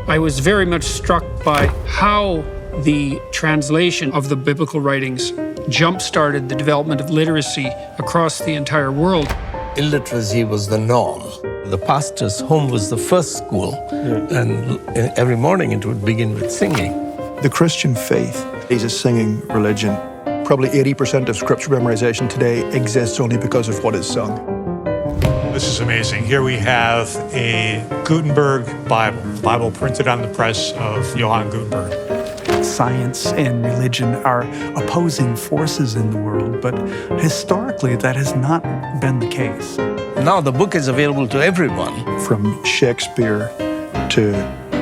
I was very much struck by how the translation of the biblical writings jump-started the development of literacy across the entire world. Illiteracy was the norm. The pastor's home was the first school, and every morning it would begin with singing. The Christian faith is a singing religion. Probably 80% of scripture memorization today exists only because of what is sung. This is amazing. Here we have a Gutenberg Bible printed on the press of Johann Gutenberg. Science and religion are opposing forces in the world, but historically that has not been the case. Now the book is available to everyone. From Shakespeare to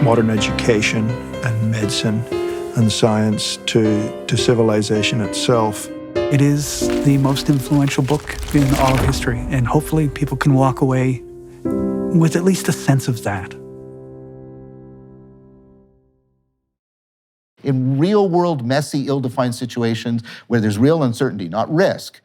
modern education and medicine and science to civilization itself. It is the most influential book in all of history, and hopefully people can walk away with at least a sense of that. In real-world, messy, ill-defined situations where there's real uncertainty, not risk.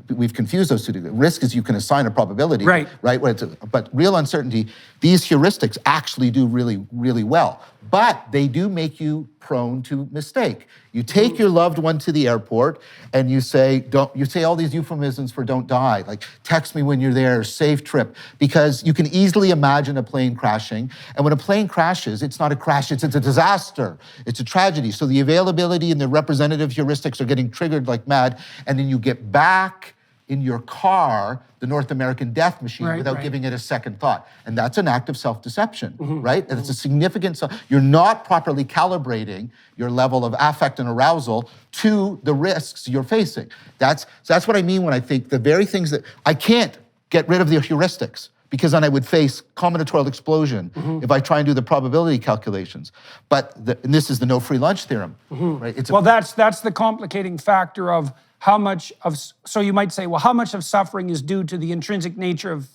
We've confused those two. Risk is you can assign a probability, right? But real uncertainty, these heuristics actually do really, really well. But they do make you prone to mistake. You take your loved one to the airport and you say all these euphemisms for don't die, like text me when you're there, safe trip, because you can easily imagine a plane crashing. And when a plane crashes, it's not a crash, it's a disaster. It's a tragedy. So the availability and the representative heuristics are getting triggered like mad, and then you get back in your car, the North American death machine, without giving it a second thought. And that's an act of self-deception, right? And it's a significant, you're not properly calibrating your level of affect and arousal to the risks you're facing. That's what I mean when I think the very things that, I can't get rid of the heuristics, because then I would face combinatorial explosion if I try and do the probability calculations. But and this is the no free lunch theorem, right? That's the complicating factor of how much of, so you might say, well, how much of suffering is due to the intrinsic nature of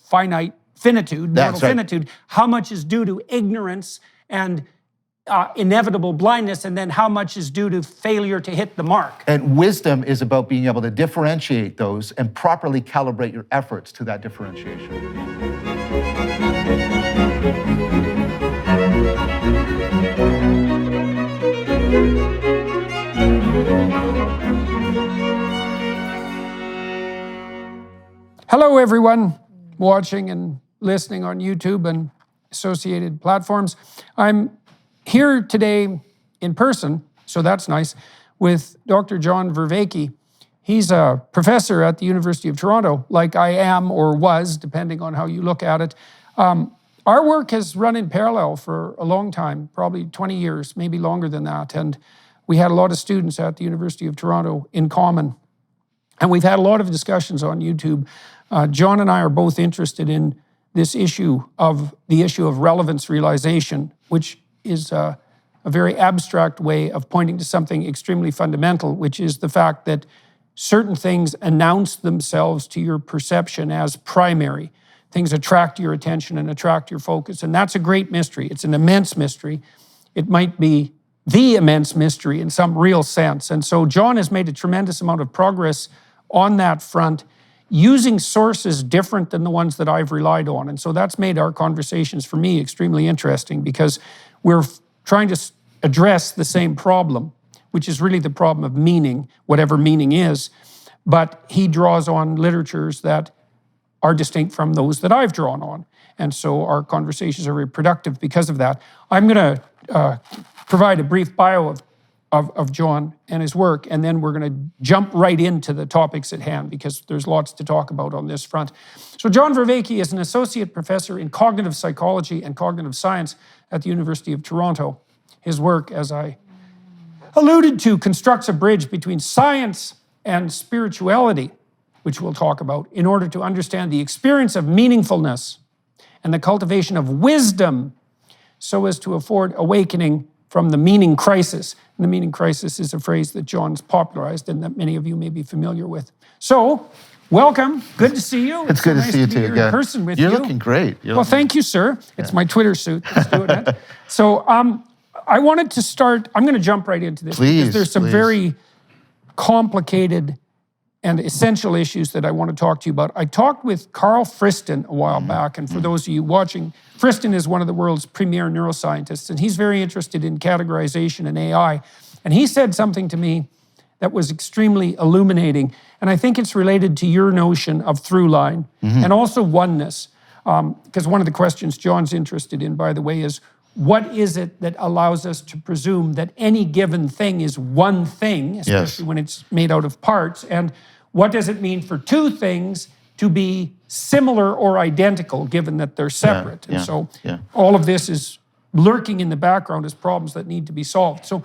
finitude, mortal finitude? How much is due to ignorance and inevitable blindness, and then how much is due to failure to hit the mark? And wisdom is about being able to differentiate those and properly calibrate your efforts to that differentiation. Hello, everyone watching and listening on YouTube and associated platforms. I'm here today in person, so that's nice, with Dr. John Vervaeke. He's a professor at the University of Toronto, like I am or was, depending on how you look at it. Our work has run in parallel for a long time, probably 20 years, maybe longer than that. And we had a lot of students at the University of Toronto in common. And we've had a lot of discussions on YouTube. John and I are both interested in this issue of relevance realization, which is a very abstract way of pointing to something extremely fundamental, which is the fact that certain things announce themselves to your perception as primary. Things attract your attention and attract your focus. And that's a great mystery. It's an immense mystery. It might be the immense mystery in some real sense. And so John has made a tremendous amount of progress on that front, using sources different than the ones that I've relied on. And so that's made our conversations for me extremely interesting, because we're trying to address the same problem, which is really the problem of meaning, whatever meaning is. But he draws on literatures that are distinct from those that I've drawn on. And so our conversations are very productive because of that. I'm going to provide a brief bio of John and his work, and then we're going to jump right into the topics at hand, because there's lots to talk about on this front. So John Vervaeke is an associate professor in cognitive psychology and cognitive science at the University of Toronto. His work, as I alluded to, constructs a bridge between science and spirituality, which we'll talk about, in order to understand the experience of meaningfulness and the cultivation of wisdom, so as to afford awakening from the meaning crisis. And the meaning crisis is a phrase that John's popularized and that many of you may be familiar with. So, welcome. Good to see you. It's good to see you too again. In person with you. You're looking great. Thank you, sir. It's my Twitter suit that's doing it. So, I wanted to start, I'm going to jump right into this. Please, because there's some very complicated and essential issues that I want to talk to you about. I talked with Carl Friston a while back, and for those of you watching, Friston is one of the world's premier neuroscientists, and he's very interested in categorization and AI. And he said something to me that was extremely illuminating, and I think it's related to your notion of through line and also oneness. Because one of the questions John's interested in, by the way, is what is it that allows us to presume that any given thing is one thing, especially when it's made out of parts, and what does it mean for two things to be similar or identical, given that they're separate? And so all of this is lurking in the background as problems that need to be solved. So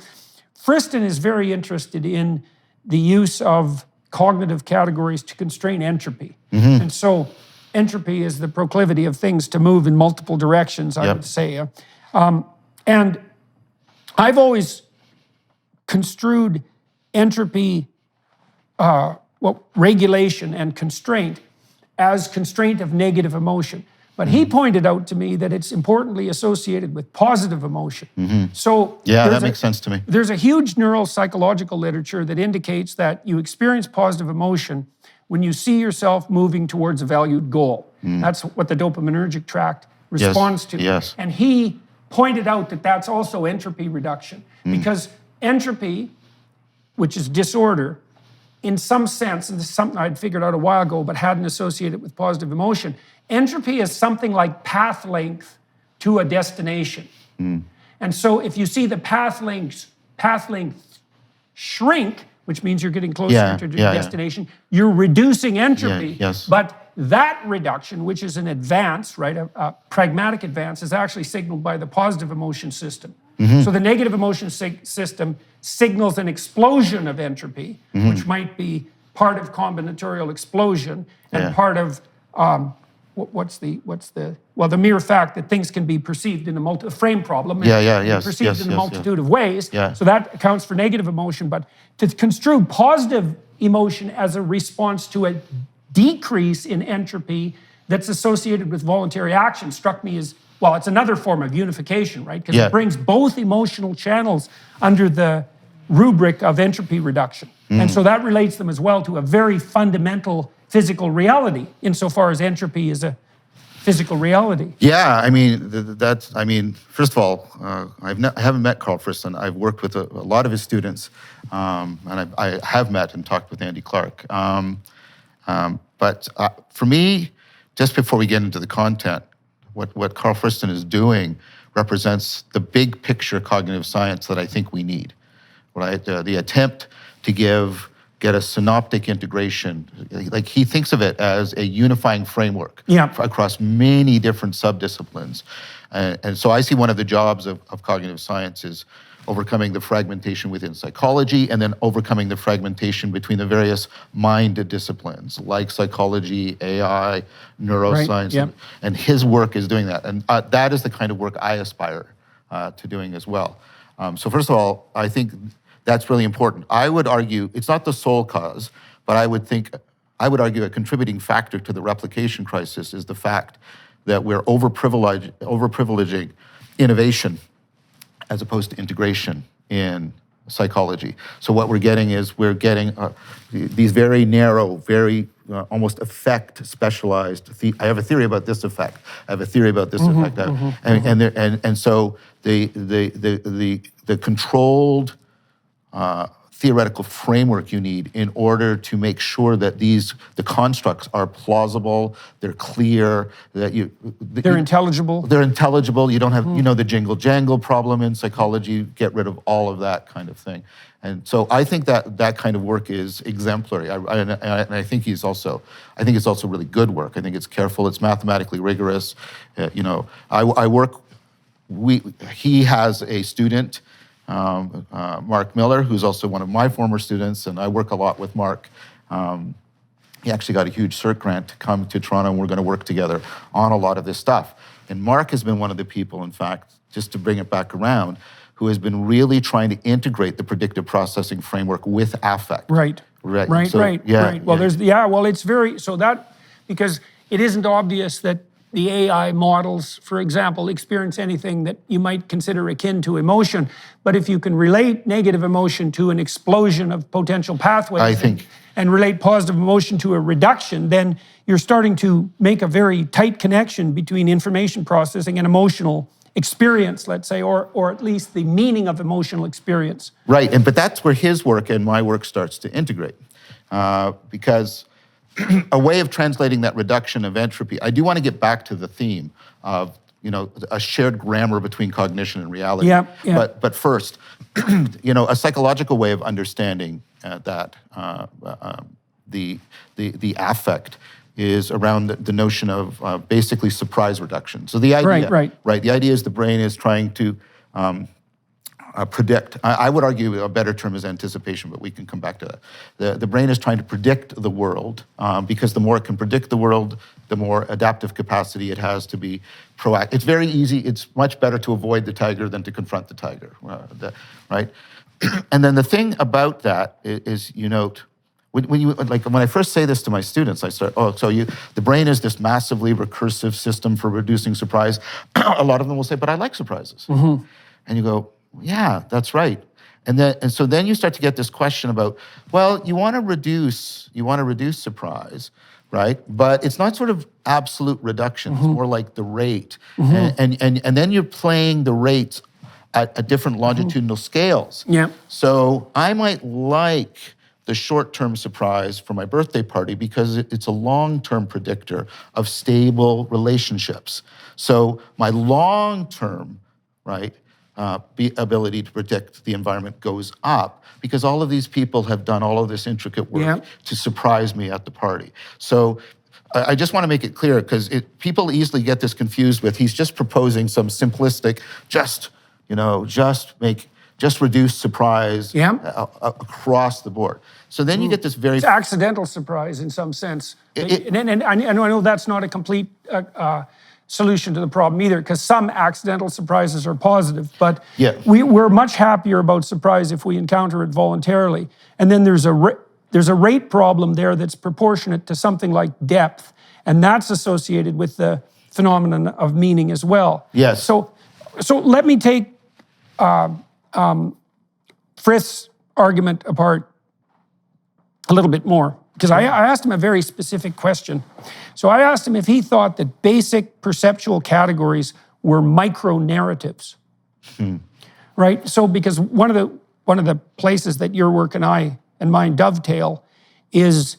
Friston is very interested in the use of cognitive categories to constrain entropy. And so entropy is the proclivity of things to move in multiple directions, I would say. And I've always construed entropy, regulation and constraint as constraint of negative emotion. But he pointed out to me that it's importantly associated with positive emotion. So that makes sense to me. There's a huge neuropsychological literature that indicates that you experience positive emotion when you see yourself moving towards a valued goal. That's what the dopaminergic tract responds to. And he pointed out that that's also entropy reduction, because entropy, which is disorder, in some sense, and this is something I'd figured out a while ago but hadn't associated with positive emotion, entropy is something like path length to a destination. And so if you see the path length shrink, which means you're getting closer to the destination, you're reducing entropy. But that reduction, which is an advance, right, a pragmatic advance, is actually signaled by the positive emotion system. So the negative emotion system signals an explosion of entropy, which might be part of combinatorial explosion and part of the mere fact that things can be perceived in a frame problem, perceived in a multitude of ways. So that accounts for negative emotion. But to construe positive emotion as a response to a decrease in entropy that's associated with voluntary action struck me as, well, it's another form of unification, right? Because it brings both emotional channels under the rubric of entropy reduction. And so that relates them as well to a very fundamental physical reality, insofar as entropy is a physical reality. I mean, first of all, I haven't met Carl Friston. I've worked with a lot of his students, and I have met and talked with Andy Clark. But for me, just before we get into the content, what Carl Friston is doing represents the big picture cognitive science that I think we need, right? The attempt to get a synoptic integration. Like, he thinks of it as a unifying framework across many different subdisciplines. And so I see one of the jobs of cognitive science is overcoming the fragmentation within psychology, and then overcoming the fragmentation between the various mind disciplines, like psychology, AI, neuroscience, and his work is doing that. And that is the kind of work I aspire to doing as well. So first of all, I think that's really important. I would argue it's not the sole cause, but I would argue a contributing factor to the replication crisis is the fact that we're overprivileging innovation as opposed to integration in psychology. So what we're getting is these very narrow, very almost effect specialized. I have a theory about this effect. I have a theory about this effect. And so the controlled theoretical framework you need in order to make sure that the constructs are plausible, they're clear, that they're intelligible. They're intelligible. You don't have, the jingle jangle problem in psychology. Get rid of all of that kind of thing. And so I think that kind of work is exemplary. And I think it's also really good work. I think it's careful. It's mathematically rigorous. He has a student, Mark Miller, who's also one of my former students, and I work a lot with Mark. He actually got a huge CERT grant to come to Toronto, and we're going to work together on a lot of this stuff. And Mark has been one of the people, in fact, just to bring it back around, who has been really trying to integrate the predictive processing framework with affect. Right. Well, it's very, because it isn't obvious that the AI models, for example, experience anything that you might consider akin to emotion. But if you can relate negative emotion to an explosion of potential pathways, I think, and relate positive emotion to a reduction, then you're starting to make a very tight connection between information processing and emotional experience, let's say, or at least the meaning of emotional experience. Right, but that's where his work and my work starts to integrate. Because a way of translating that reduction of entropy, I do want to get back to the theme of, a shared grammar between cognition and reality. Yeah. But first, a psychological way of understanding that the affect is around the notion of basically surprise reduction. So the idea, right? The idea is the brain is trying to predict. I would argue a better term is anticipation, but we can come back to that. The brain is trying to predict the world because the more it can predict the world, the more adaptive capacity it has to be proactive. It's very easy. It's much better to avoid the tiger than to confront the tiger, right? And then the thing about that is, when I first say this to my students, I start, the brain is this massively recursive system for reducing surprise. A lot of them will say, but I like surprises. Mm-hmm. And you go, yeah, that's right. And so then you start to get this question about, well, you want to reduce surprise, right? But it's not sort of absolute reduction. Mm-hmm. It's more like the rate. Mm-hmm. And then you're playing the rates at different longitudinal scales. Yeah. So I might like the short-term surprise for my birthday party because it's a long-term predictor of stable relationships. So my long-term, ability to predict the environment goes up because all of these people have done all of this intricate work to surprise me at the party. So I just want to make it clear because people easily get this confused with he's just proposing some simplistic, just reduce surprise across the board. So then you get this very... It's accidental surprise in some sense. And I know that's not a complete solution to the problem either, because some accidental surprises are positive, but we're much happier about surprise if we encounter it voluntarily. And then there's a rate problem there that's proportionate to something like depth, and that's associated with the phenomenon of meaning as well. Yes. So let me take Frith's argument apart a little bit more, because I asked him a very specific question. So I asked him if he thought that basic perceptual categories were micro-narratives, right? So because one of the places that your work and mine dovetail is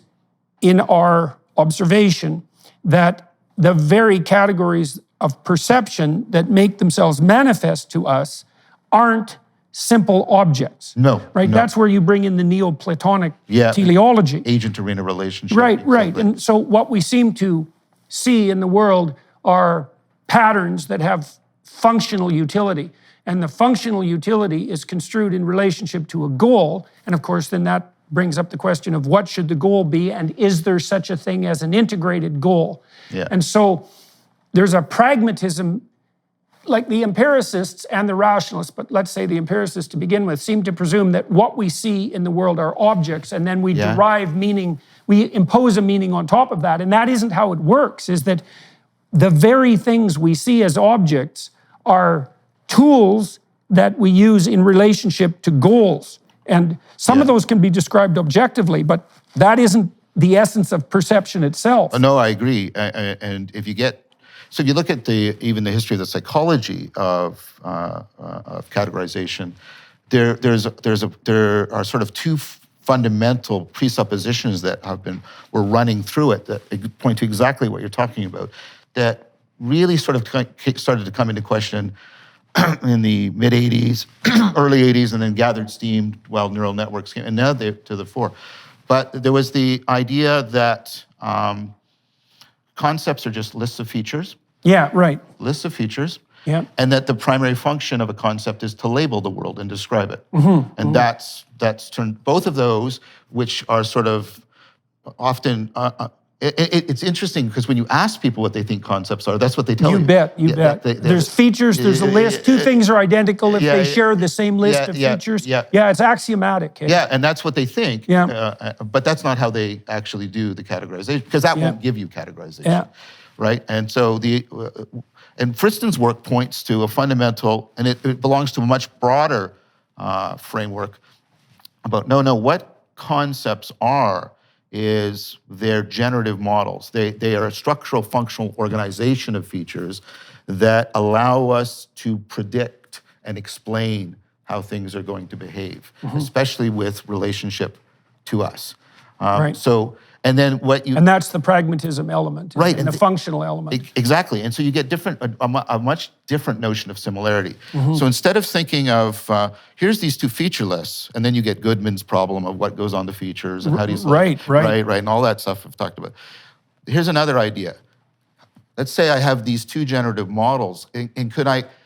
in our observation that the very categories of perception that make themselves manifest to us aren't simple objects. No. Right? No. That's where you bring in the Neoplatonic teleology. Agent-arena relationship. Right, exactly. right. And so what we seem to see in the world are patterns that have functional utility. And the functional utility is construed in relationship to a goal. And of course, then that brings up the question of what should the goal be, and is there such a thing as an integrated goal? Yeah. And so there's a pragmatism, like the empiricists and the rationalists, but let's say the empiricists to begin with, seem to presume that what we see in the world are objects, and then we derive meaning, we impose a meaning on top of that. And that isn't how it works, is that the very things we see as objects are tools that we use in relationship to goals. And some of those can be described objectively, but that isn't the essence of perception itself. No, I agree. And if you look at even the history of the psychology of categorization, there are sort of two fundamental presuppositions that were running through it that point to exactly what you're talking about, that really sort of started to come into question in the mid-'80s, early '80s, and then gathered steam while neural networks came, and now they're to the fore. But there was the idea that concepts are just lists of features. Yeah, right. Lists of features. Yeah. And that the primary function of a concept is to label the world and describe it. Mm-hmm, and that's turned both of those, which are sort of often. It's interesting because when you ask people what they think concepts are, that's what they tell you. You bet. There's features, there's a list. Two things are identical if they share the same list of features. Yeah, it's axiomatic. Yeah, and that's what they think. Yeah. But that's not how they actually do the categorization, because that won't give you categorization. Yeah. right? And so and Friston's work points to a fundamental, and it belongs to a much broader framework about, what concepts is their generative models. They are a structural functional organization of features that allow us to predict and explain how things are going to behave, especially with relationship to us. Right. So, and then and that's the pragmatism element, right, and the functional element. Exactly, and so you get a much different notion of similarity. So instead of thinking of, here's these two feature lists, and then you get Goodman's problem of what goes on the features and how do you select, right, and all that stuff we've talked about. Here's another idea. Let's say I have these two generative models, and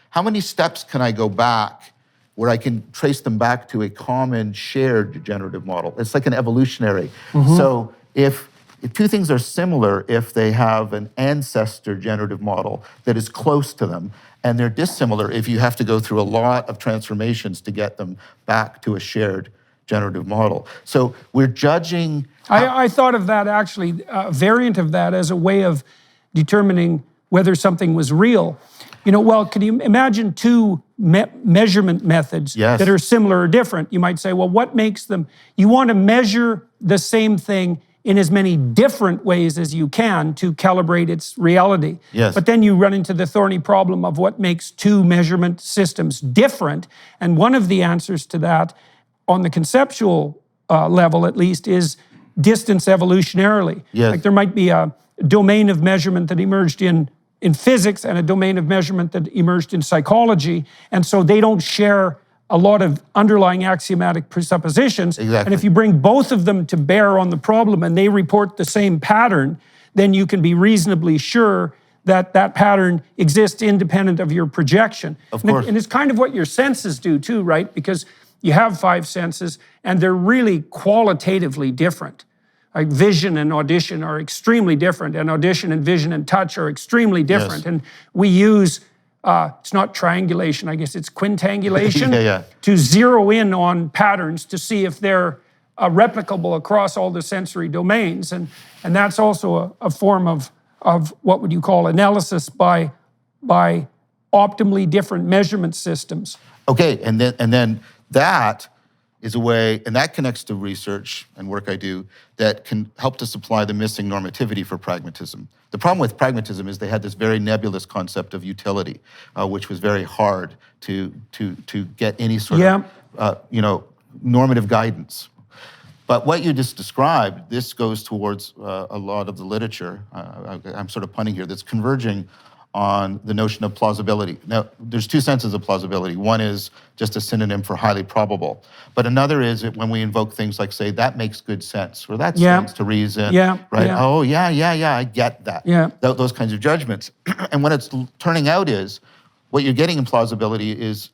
how many steps can I go back where I can trace them back to a common shared generative model? It's like an evolutionary. So if two things are similar, if they have an ancestor generative model that is close to them, and they're dissimilar if you have to go through a lot of transformations to get them back to a shared generative model. So we're judging... I thought of that actually, a variant of that as a way of determining whether something was real. Can you imagine two measurement methods that are similar or different? You might say, well, what makes them? You want to measure the same thing in as many different ways as you can to calibrate its reality. Yes. But then you run into the thorny problem of what makes two measurement systems different. And one of the answers to that, on the conceptual level at least, is distance evolutionarily. Yes. Like there might be a domain of measurement that emerged in physics and a domain of measurement that emerged in psychology, and so they don't share a lot of underlying axiomatic presuppositions. Exactly. And if you bring both of them to bear on the problem and they report the same pattern, then you can be reasonably sure that that pattern exists independent of your projection. Of course. And it's kind of what your senses do too, right? Because you have 5 senses and they're really qualitatively different. Like vision and audition are extremely different, and audition and vision and touch are extremely different. Yes. And we use, it's not triangulation, I guess it's quintangulation, to zero in on patterns to see if they're replicable across all the sensory domains. And that's also a form of what would you call analysis by optimally different measurement systems. Okay, and then that is a way, and that connects to research and work I do, that can help to supply the missing normativity for pragmatism. The problem with pragmatism is they had this very nebulous concept of utility, which was very hard to get any sort of normative guidance. But what you just described, this goes towards a lot of the literature, I'm sort of punning here, that's converging on the notion of plausibility. Now, there's 2 senses of plausibility. One is just a synonym for highly probable. But another is when we invoke things like, say, that makes good sense, or that stands to reason, right? Yeah. Oh, yeah, I get that. Yeah. Those kinds of judgments. And what it's turning out is, what you're getting in plausibility is,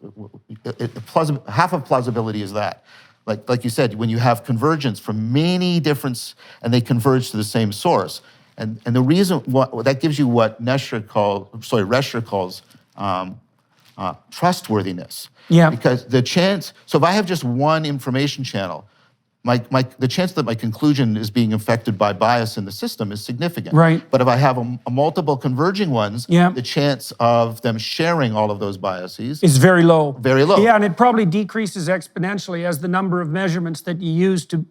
half of plausibility is that. Like you said, when you have convergence from many different, and they converge to the same source. And the reason that gives you what Rescher calls trustworthiness. Yeah. Because the chance, so if I have just one information channel, the chance that my conclusion is being affected by bias in the system is significant. Right. But if I have a multiple converging ones, the chance of them sharing all of those biases is very low. Very low. Yeah, and it probably decreases exponentially as the number of measurements that you use to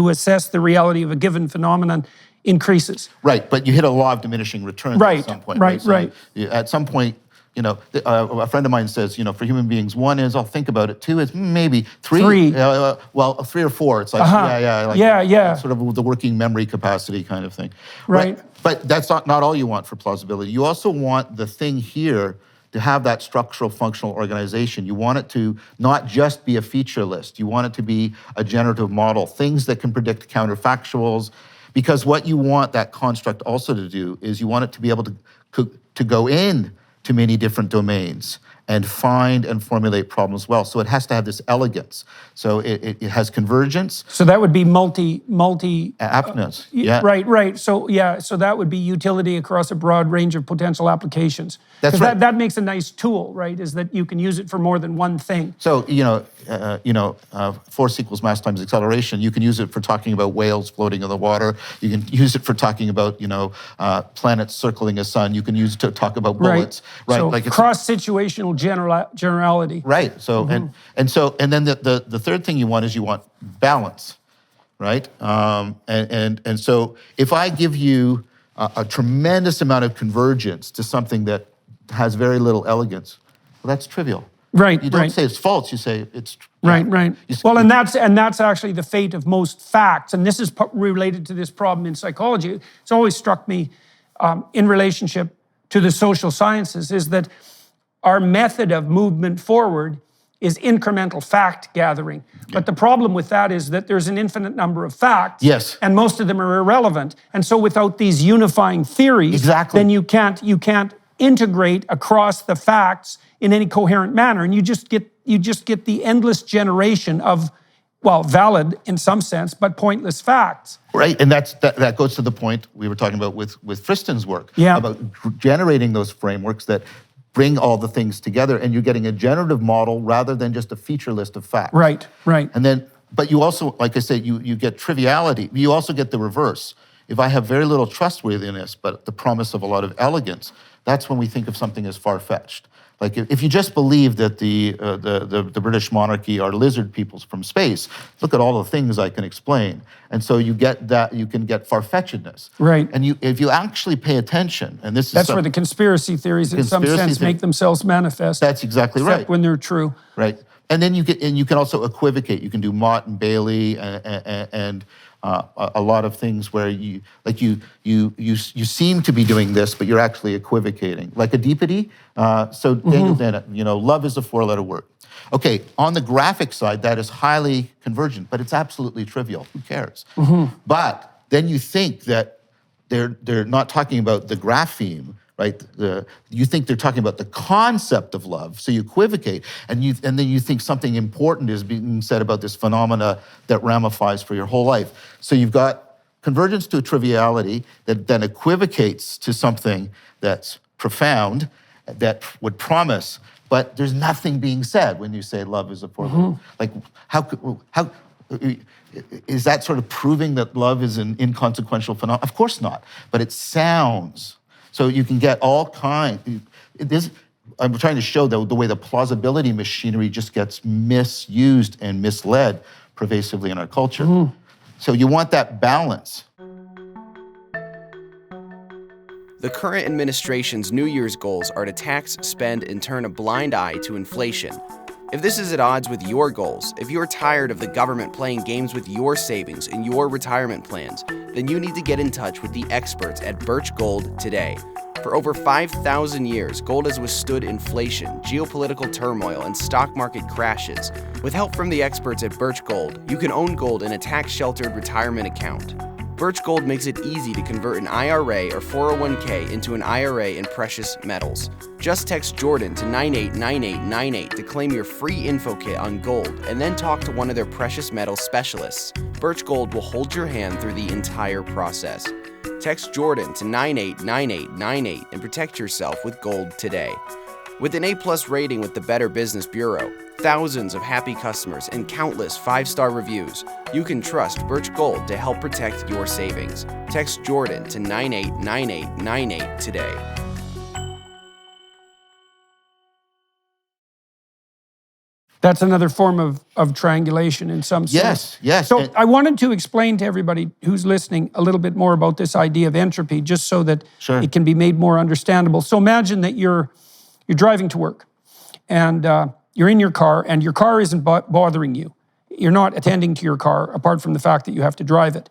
assess the reality of a given phenomenon increases. Right, but you hit a law of diminishing returns at some point. Right. So at some point, a friend of mine says, for human beings, 1 is, I'll think about it, 2 is maybe, 3. 3. 3 or 4. It's like, sort of the working memory capacity kind of thing. Right. But that's not all you want for plausibility. You also want the thing here to have that structural functional organization. You want it to not just be a feature list. You want it to be a generative model, things that can predict counterfactuals, because what you want that construct also to do is you want it to be able to go in to many different domains and find and formulate problems well. So it has to have this elegance. So it has convergence. So that would be multi aptness. Right. So that would be utility across a broad range of potential applications. That's right. That makes a nice tool, right? Is that you can use it for more than one thing. So, force equals mass times acceleration. You can use it for talking about whales floating in the water. You can use it for talking about, planets circling a sun. You can use it to talk about bullets, right? So like cross-situational generality. Right. So and then the third thing you want balance, right? And so if I give you a tremendous amount of convergence to something that has very little elegance, well, that's trivial. Right. You don't say it's false. You say it's right. Well, and that's actually the fate of most facts, and this is related to this problem in psychology. It's always struck me in relationship to the social sciences is that our method of movement forward is incremental fact gathering. But the problem with that is that there's an infinite number of facts, yes, and most of them are irrelevant. And so without these unifying theories, then you can't integrate across the facts in any coherent manner, and you just get the endless generation of, well, valid in some sense, but pointless facts. Right, and that goes to the point we were talking about with Friston's work, yeah, about generating those frameworks that bring all the things together, and you're getting a generative model rather than just a feature list of facts. Right. And then, but you also, like I said, you get triviality. You also get the reverse. If I have very little trustworthiness, but the promise of a lot of elegance, that's when we think of something as far-fetched. Like if you just believe that the British monarchy are lizard peoples from space, look at all the things I can explain. And so you get that, you can get far-fetchedness. Right. And if you actually pay attention, and that's where the conspiracy theories in some sense make themselves manifest. That's exactly right. Except when they're true. Right. And then you can also equivocate. You can do Mott and Bailey and a lot of things where you seem to be doing this, but you're actually equivocating. Like adipity. So Daniel Dennett, love is a 4-letter word. Okay, on the graphic side, that is highly convergent, but it's absolutely trivial. Who cares? But then you think that they're not talking about the grapheme, right? You think they're talking about the concept of love, so you equivocate, and then you think something important is being said about this phenomena that ramifies for your whole life. So you've got convergence to a triviality that then equivocates to something that's profound, that would promise, but there's nothing being said when you say love is a four-letter. Like, how is that sort of proving that love is an inconsequential phenomenon? Of course not, but it sounds. So you can get all kinds. I'm trying to show the way the plausibility machinery just gets misused and misled pervasively in our culture. So you want that balance. The current administration's New Year's goals are to tax, spend, and turn a blind eye to inflation. If this is at odds with your goals, if you're tired of the government playing games with your savings and your retirement plans, then you need to get in touch with the experts at Birch Gold today. For over 5,000 years, gold has withstood inflation, geopolitical turmoil, and stock market crashes. With help from the experts at Birch Gold, you can own gold in a tax-sheltered retirement account. Birch Gold makes it easy to convert an IRA or 401k into an IRA in precious metals. Just text Jordan to 989898 to claim your free info kit on gold, and then talk to one of their precious metals specialists. Birch Gold will hold your hand through the entire process. Text Jordan to 989898 and protect yourself with gold today. With an A+ rating with the Better Business Bureau, thousands of happy customers, and countless 5-star reviews, you can trust Birch Gold to help protect your savings. Text Jordan to 989898 today. That's another form of triangulation in some sense. Yes. So I wanted to explain to everybody who's listening a little bit more about this idea of entropy, just so that it can be made more understandable. So imagine that you're driving to work, and you're in your car, and your car isn't bothering you. You're not attending to your car, apart from the fact that you have to drive it.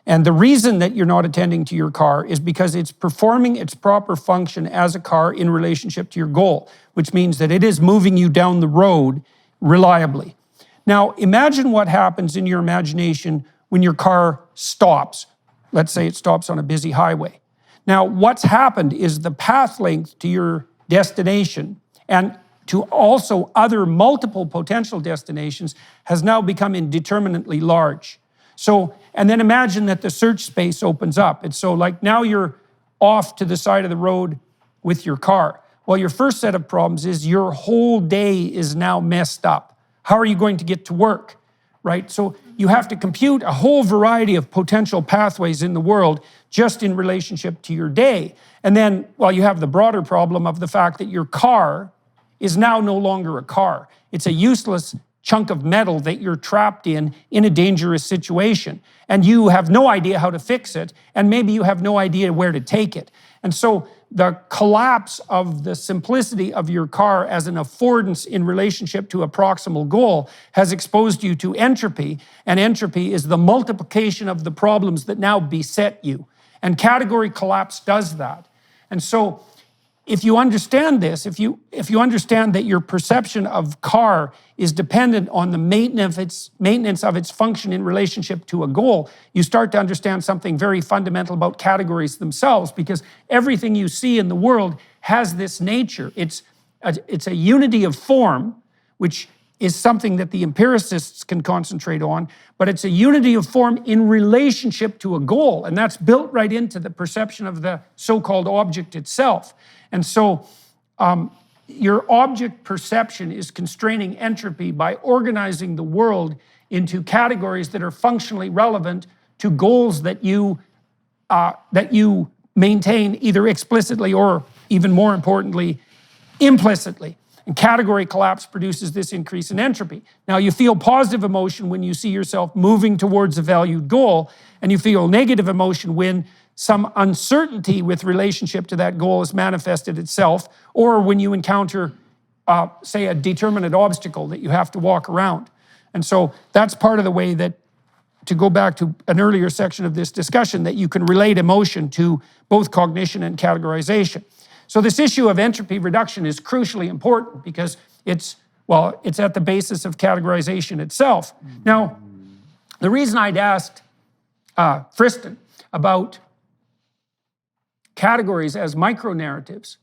And the reason that you're not attending to your car is because it's performing its proper function as a car in relationship to your goal, which means that it is moving you down the road reliably. Now, imagine what happens in your imagination when your car stops. Let's say it stops on a busy highway. Now, what's happened is the path length to your destination and to also other multiple potential destinations has now become indeterminately large. So, and then imagine that the search space opens up. And so like now you're off to the side of the road with your car. Well, your first set of problems is your whole day is now messed up. How are you going to get to work, right? So you have to compute a whole variety of potential pathways in the world just in relationship to your day. And then, well, you have the broader problem of the fact that your car is now no longer a car. It's a useless chunk of metal that you're trapped in a dangerous situation. And you have no idea how to fix it, and maybe you have no idea where to take it. And so the collapse of the simplicity of your car as an affordance in relationship to a proximal goal has exposed you to entropy, and entropy is the multiplication of the problems that now beset you. And category collapse does that. And so if you understand this, if you understand that your perception of car is dependent on the maintenance of its function in relationship to a goal, you start to understand something very fundamental about categories themselves, because everything you see in the world has this nature. It's a unity of form, which is something that the empiricists can concentrate on, but it's a unity of form in relationship to a goal, and that's built right into the perception of the so-called object itself. And so your object perception is constraining entropy by organizing the world into categories that are functionally relevant to goals that you maintain either explicitly or, even more importantly, implicitly. And category collapse produces this increase in entropy. Now, you feel positive emotion when you see yourself moving towards a valued goal, and you feel negative emotion when some uncertainty with relationship to that goal has manifested itself, or when you encounter, say, a determinate obstacle that you have to walk around. And so that's part of the way that, to go back to an earlier section of this discussion, that you can relate emotion to both cognition and categorization. So this issue of entropy reduction is crucially important because it's at the basis of categorization itself. Now, the reason I'd asked Friston about categories as micro-narratives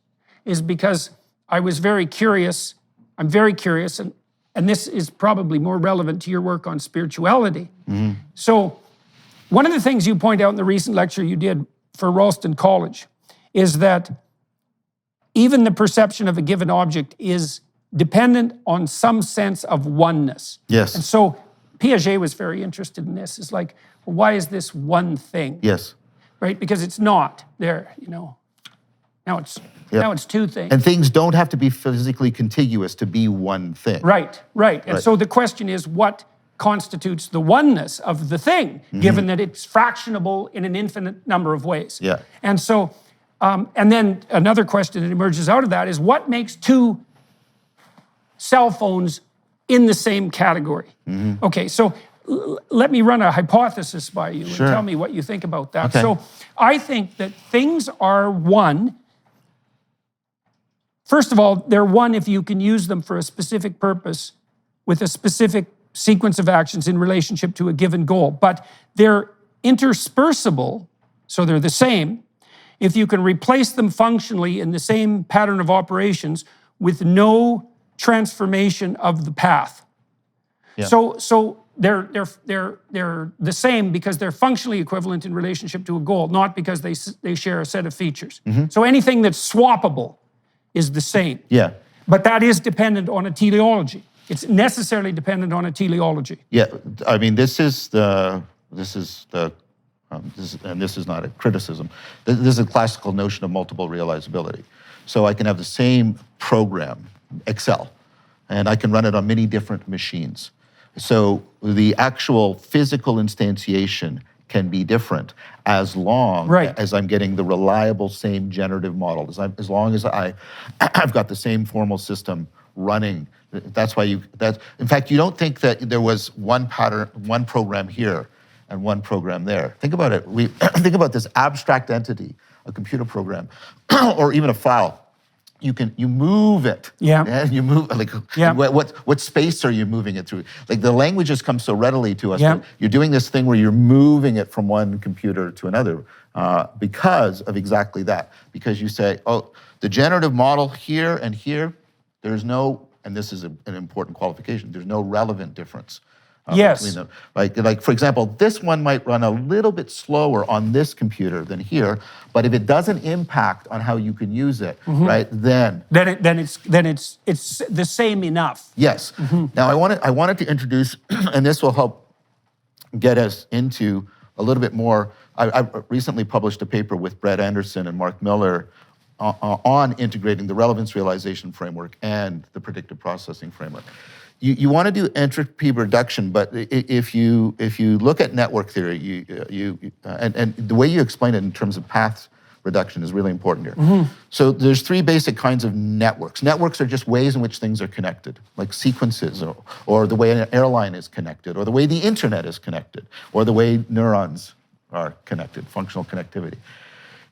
is because I was very curious. I'm very curious, and this is probably more relevant to your work on spirituality. Mm-hmm. So one of the things you point out in the recent lecture you did for Ralston College is that even the perception of a given object is dependent on some sense of oneness. Yes. And so Piaget was very interested in this. It's like, well, why is this one thing? Yes. Right? Because it's not there, Now it's two things. And things don't have to be physically contiguous to be one thing. Right. And so the question is, what constitutes the oneness of the thing, given that it's fractionable in an infinite number of ways? Yeah. And so, and then another question that emerges out of that is, what makes two cell phones in the same category? Okay, so let me run a hypothesis by you and tell me what you think about that. Okay. So I think that things are one. First of all, they're one if you can use them for a specific purpose with a specific sequence of actions in relationship to a given goal. But they're interspersible, so they're the same, if you can replace them functionally in the same pattern of operations with no transformation of the path. Yeah. So they're the same because they're functionally equivalent in relationship to a goal, not because they share a set of features. So anything that's swappable is the same. Yeah. But that is dependent on a teleology. It's necessarily dependent on a teleology. Yeah, I mean, this is not a criticism. This is a classical notion of multiple realizability. So I can have the same program, Excel, and I can run it on many different machines. So the actual physical instantiation can be different as long as I'm getting the reliable same generative model. As long as I've got the same formal system running. That's why in fact, you don't think that there was one pattern, one program here and one program there. Think about it. Think about this abstract entity, a computer program, or even a file. You move it. Yeah. And you move what space are you moving it through? Like the languages come so readily to us. Yeah. You're doing this thing where you're moving it from one computer to another because of exactly that. Because you say, oh, the generative model here and here, there's no, and this is an important qualification, there's no relevant difference Yes. between them. Like for example, this one might run a little bit slower on this computer than here, but if it doesn't impact on how you can use it, right, then it's the same enough. yes. Now I wanted to introduce, and this will help get us into a little bit more. I recently published a paper with Brett Anderson and Mark Miller on integrating the relevance realization framework and the predictive processing framework. You want to do entropy reduction, but if you look at network theory, and the way you explain it in terms of path reduction is really important here. So there's three basic kinds of networks. Networks are just ways in which things are connected, like sequences, or the way an airline is connected, or the way the internet is connected, or the way neurons are connected, functional connectivity.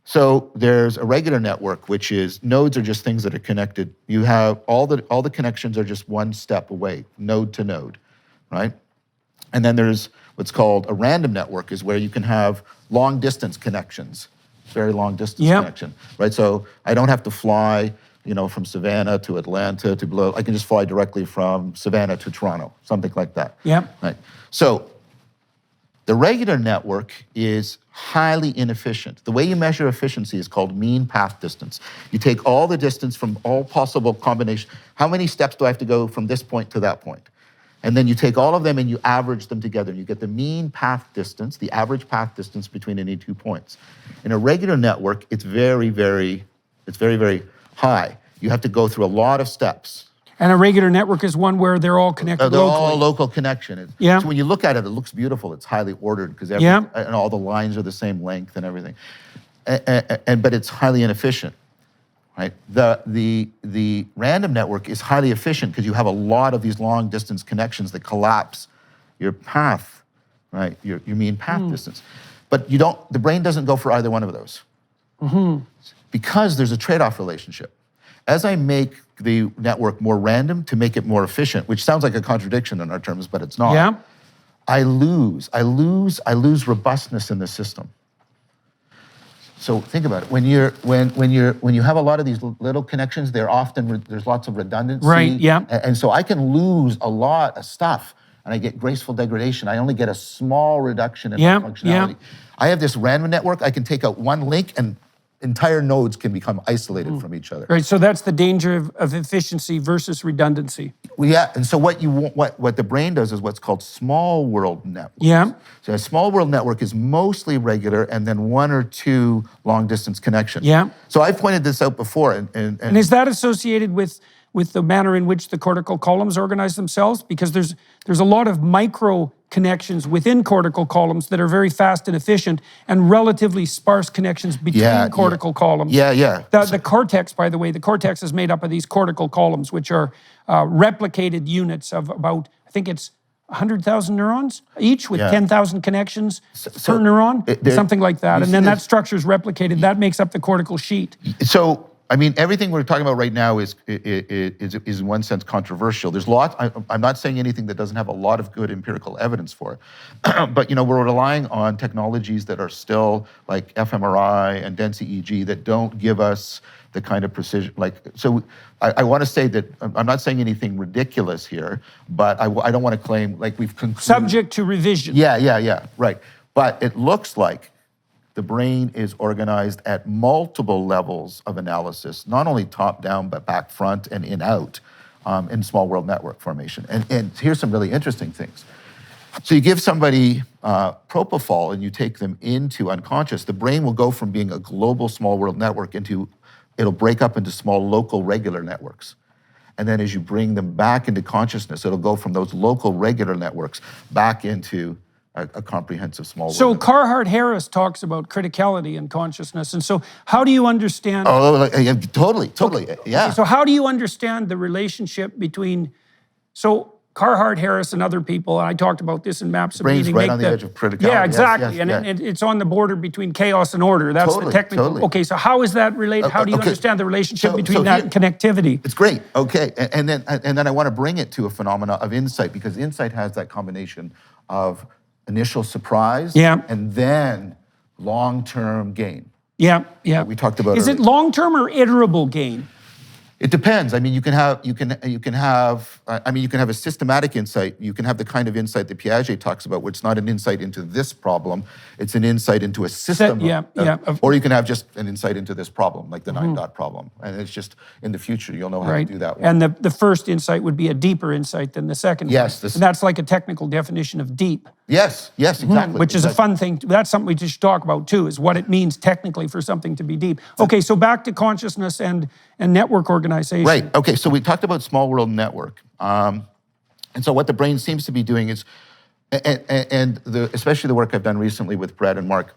So there's a regular network, which is nodes are just things that are connected. You have all the connections are just one step away, node to node, right? And then there's what's called a random network, is where you can have long distance connections, very long distance connection, right? So I don't have to fly, from Savannah to Atlanta to below. I can just fly directly from Savannah to Toronto, something like that. Right. So the regular network is highly inefficient. The way you measure efficiency is called mean path distance. You take all the distance from all possible combinations. How many steps do I have to go from this point to that point? And then you take all of them and you average them together, and you get the mean path distance, the average path distance between any 2 points. In a regular network, it's very, very high. You have to go through a lot of steps. And a regular network is one where they're all connected they're locally. all local connection. So when you look at it, it looks beautiful. It's highly ordered because and all the lines are the same length and everything. But it's highly inefficient, right? The random network is highly efficient because you have a lot of these long distance connections that collapse your path, right? Your mean path distance. But the brain doesn't go for either one of those because there's a trade-off relationship. As I make the network more random to make it more efficient, which sounds like a contradiction in our terms, but it's not. I lose robustness in the system. So think about it. When you have a lot of these little connections, there's lots of redundancy. Right. And so I can lose a lot of stuff, and I get graceful degradation. I only get a small reduction in my functionality. I have this random network. I can take out one link, and entire nodes can become isolated from each other. Right, so that's the danger of efficiency versus redundancy. Well, and so what the brain does is what's called small world networks. So a small world network is mostly regular, and then one or two long distance connections. So I've pointed this out before. And is that associated with the manner in which the cortical columns organize themselves? Because there's a lot of micro connections within cortical columns that are very fast and efficient, and relatively sparse connections between cortical columns. The cortex, by the way, the cortex is made up of these cortical columns, which are replicated units of about, I think it's 100,000 neurons each, with 10,000 connections per neuron, something like that. And then that structure is replicated. That makes up the cortical sheet. So, I mean, everything we're talking about right now is in one sense controversial. There's lots. I'm not saying anything that doesn't have a lot of good empirical evidence for it, but we're relying on technologies that are still like fMRI and dense EEG that don't give us the kind of precision. So I want to say that I'm not saying anything ridiculous here, but I don't want to claim we've concluded. Subject to revision. Right. But it looks like the brain is organized at multiple levels of analysis, not only top down, but back front and in out in small world network formation. And here's some really interesting things. So you give somebody propofol and you take them into unconscious, the brain will go from being a global small world network it'll break up into small local regular networks. And then as you bring them back into consciousness, it'll go from those local regular networks back into a comprehensive small world. So Carhart-Harris talks about criticality in consciousness. And so how do you understand... Totally. Okay, so how do you understand the relationship between... So Carhart-Harris and other people, and I talked about this in Maps of Brain's Meaning. right on the edge of criticality. Yeah, exactly. And it's on the border between chaos and order. That's the technical... Totally. Okay, so how is that related? How do you understand the relationship between that and connectivity? It's great. Okay, and then I want to bring it to a phenomena of insight, because insight has that combination of initial surprise and then long-term gain. We talked about Is it long-term or iterable gain? It depends. I mean, you can have a systematic insight. You can have the kind of insight that Piaget talks about, where it's not an insight into this problem, it's an insight into a system. Or you can have just an insight into this problem, like the 9-dot problem. And it's just, in the future, you'll know how to do that one. And the first insight would be a deeper insight than the second one. Yes. And that's like a technical definition of deep. Yes, exactly. Which is a fun thing. That's something we should talk about too, is what it means technically for something to be deep. Okay, so back to consciousness and network organization. Right, okay, so we talked about small world network. And so what the brain seems to be doing is, especially the work I've done recently with Brad and Mark,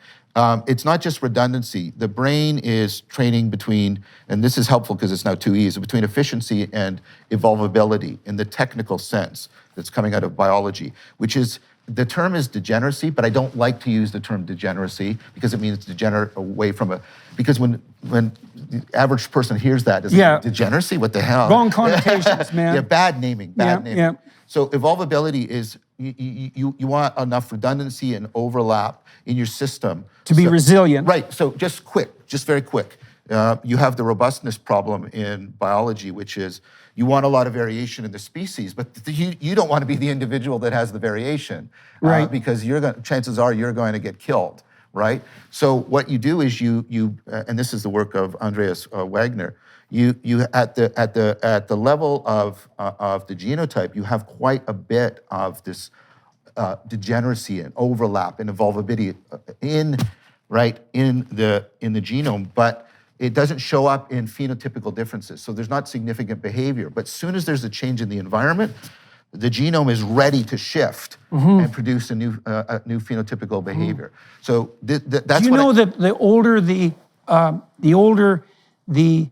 it's not just redundancy. The brain is training between, and this is helpful because it's now 2 E's, between efficiency and evolvability in the technical sense that's coming out of biology, which is, the term is degeneracy, but I don't like to use the term degeneracy because it means degenerate away from because when the average person hears that, is it degeneracy? What the hell? Wrong connotations, man. Yeah, bad naming. So evolvability is, you want enough redundancy and overlap in your system. To be resilient. Right, so just very quick. You have the robustness problem in biology, which is, you want a lot of variation in the species, but you don't want to be the individual that has the variation, right? Because chances are you're going to get killed, right? So what you do is and this is the work of Andreas Wagner. You at the level of the genotype, you have quite a bit of this degeneracy and overlap and evolvability in the genome, but it doesn't show up in phenotypical differences. So there's not significant behavior. But as soon as there's a change in the environment, the genome is ready to shift and produce a new phenotypical behavior. So that's Do you know that the older the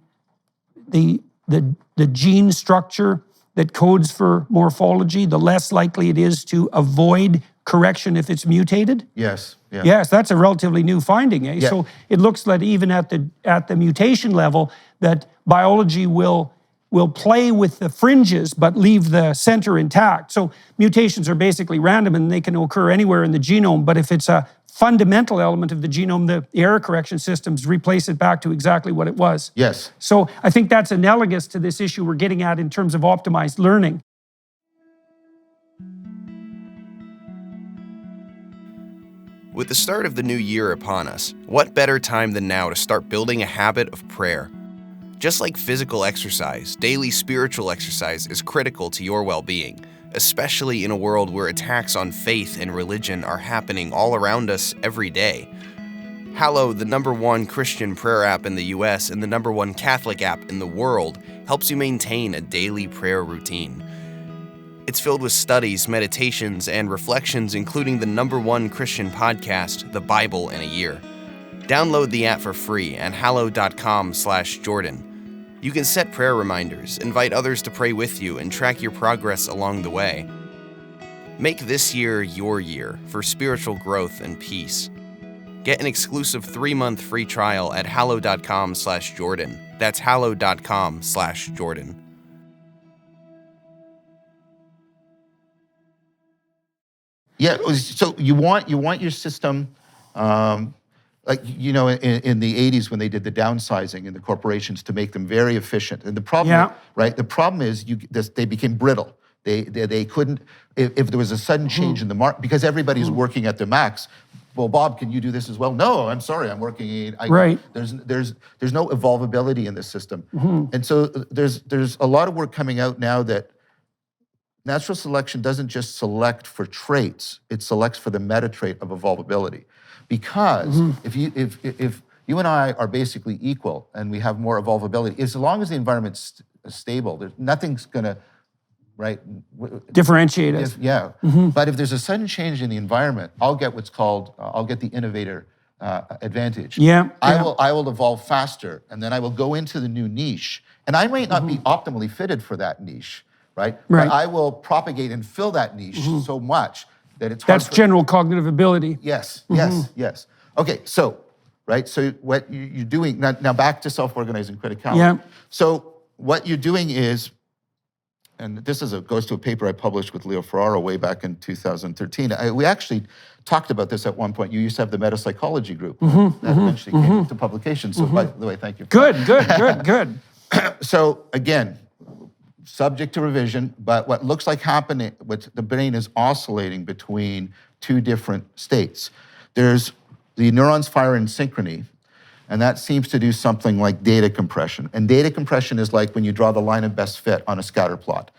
gene structure that codes for morphology, the less likely it is to avoid correction if it's mutated? Yes. Yeah. Yes, that's a relatively new finding. Eh? Yeah. So it looks that even at the mutation level, that biology will play with the fringes but leave the center intact. So mutations are basically random and they can occur anywhere in the genome, but if it's a fundamental element of the genome, the error correction systems replace it back to exactly what it was. Yes. So I think that's analogous to this issue we're getting at in terms of optimized learning. With the start of the new year upon us, what better time than now to start building a habit of prayer? Just like physical exercise, daily spiritual exercise is critical to your well-being, especially in a world where attacks on faith and religion are happening all around us every day. Hallow, the #1 Christian prayer app in the US and the #1 Catholic app in the world, helps you maintain a daily prayer routine. It's filled with studies, meditations, and reflections, including the #1 Christian podcast, The Bible in a Year. Download the app for free at hallow.com/Jordan. You can set prayer reminders, invite others to pray with you, and track your progress along the way. Make this year your year for spiritual growth and peace. Get an exclusive 3-month free trial at hallow.com/Jordan. That's hallow.com/Jordan. Yeah, so you want your system, like, you know, in the 80s when they did the downsizing in the corporations to make them very efficient. And the problem, the problem is they became brittle. They couldn't, if there was a sudden change in the market, because everybody's working at their max. Well, Bob, can you do this as well? No, I'm sorry, I'm working. There's no evolvability in this system. And so there's a lot of work coming out now that natural selection doesn't just select for traits, it selects for the meta trait of evolvability. Because if you and I are basically equal and we have more evolvability, as long as the environment's stable, nothing's gonna, differentiate us. But if there's a sudden change in the environment, I'll get what's called, I'll get the innovator advantage. I will evolve faster, and then I will go into the new niche. And I might not be optimally fitted for that niche, but I will propagate and fill that niche so much that it's hard. That's general cognitive ability. Yes. Okay, so what you're doing, now back to self-organizing criticality. So what you're doing is, and this goes to a paper I published with Leo Ferraro way back in 2013. We actually talked about this at one point. You used to have the metapsychology group that eventually came into publication. So by the way, thank you. Good. So again, subject to revision, but what looks like happening, what the brain is oscillating between two different states. There's the neurons fire in synchrony, and that seems to do something like data compression. And data compression is like when you draw the line of best fit on a scatter plot.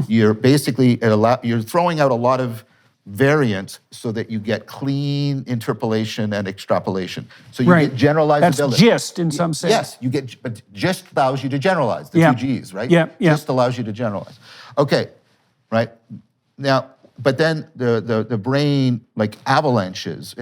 You're basically, you're throwing out a lot of variance so that you get clean interpolation and extrapolation. So you get generalizability. That's gist in some sense. Yes, you get, but gist allows you to generalize, the two Gs, right? Gist allows you to generalize. Okay, right? Now, but then the brain, like avalanches,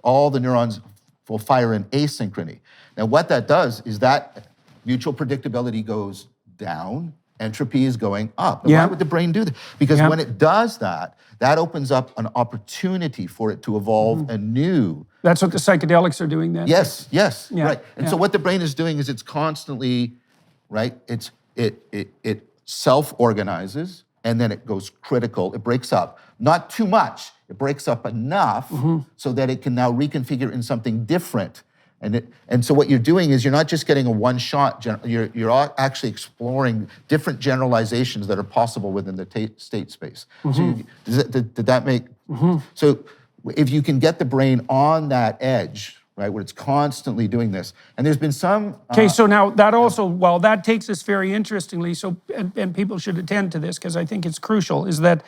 all the neurons will fire in asynchrony. Now, what that does is that mutual predictability goes down, entropy is going up. And why would the brain do that? Because when it does that, that opens up an opportunity for it to evolve anew. That's what the psychedelics are doing then? Yes, right. And so what the brain is doing is it's constantly, right, it self-organizes, and then it goes critical, it breaks up. Not too much, it breaks up enough so that it can now reconfigure in something different. And so what you're doing is you're not just getting a one-shot, you're actually exploring different generalizations that are possible within the state space. So did that make, so if you can get the brain on that edge, right, where it's constantly doing this, and there's been some... Okay, so now that also, well, that takes us very interestingly, so, and people should attend to this because I think it's crucial, is that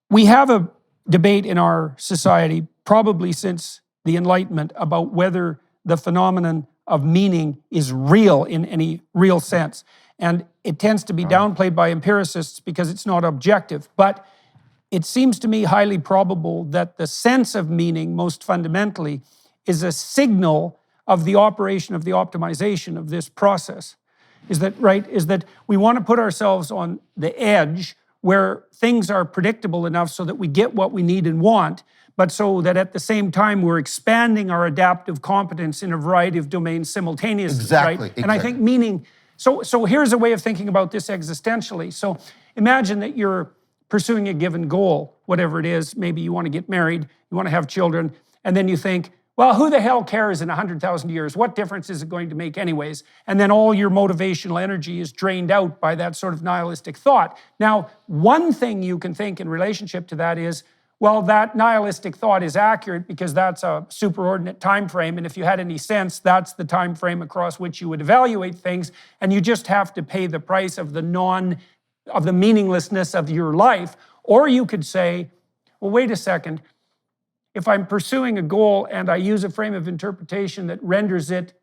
we have a debate in our society, probably since the Enlightenment, about whether the phenomenon of meaning is real in any real sense. And it tends to be downplayed by empiricists because it's not objective. But it seems to me highly probable that the sense of meaning, most fundamentally, is a signal of the operation of the optimization of this process. Is that right? Is that we want to put ourselves on the edge where things are predictable enough so that we get what we need and want, but so that at the same time we're expanding our adaptive competence in a variety of domains simultaneously. Exactly. Right? And I think meaning, so here's a way of thinking about this existentially. So imagine that you're pursuing a given goal, whatever it is. Maybe you want to get married, you want to have children, and then you think, well, who the hell cares in 100,000 years? What difference is it going to make anyways? And then all your motivational energy is drained out by that sort of nihilistic thought. Now, one thing you can think in relationship to that is, well, that nihilistic thought is accurate because that's a superordinate time frame, and if you had any sense, that's the time frame across which you would evaluate things, and you just have to pay the price of the meaninglessness of your life. Or you could say, well, wait a second, if I'm pursuing a goal and I use a frame of interpretation that renders it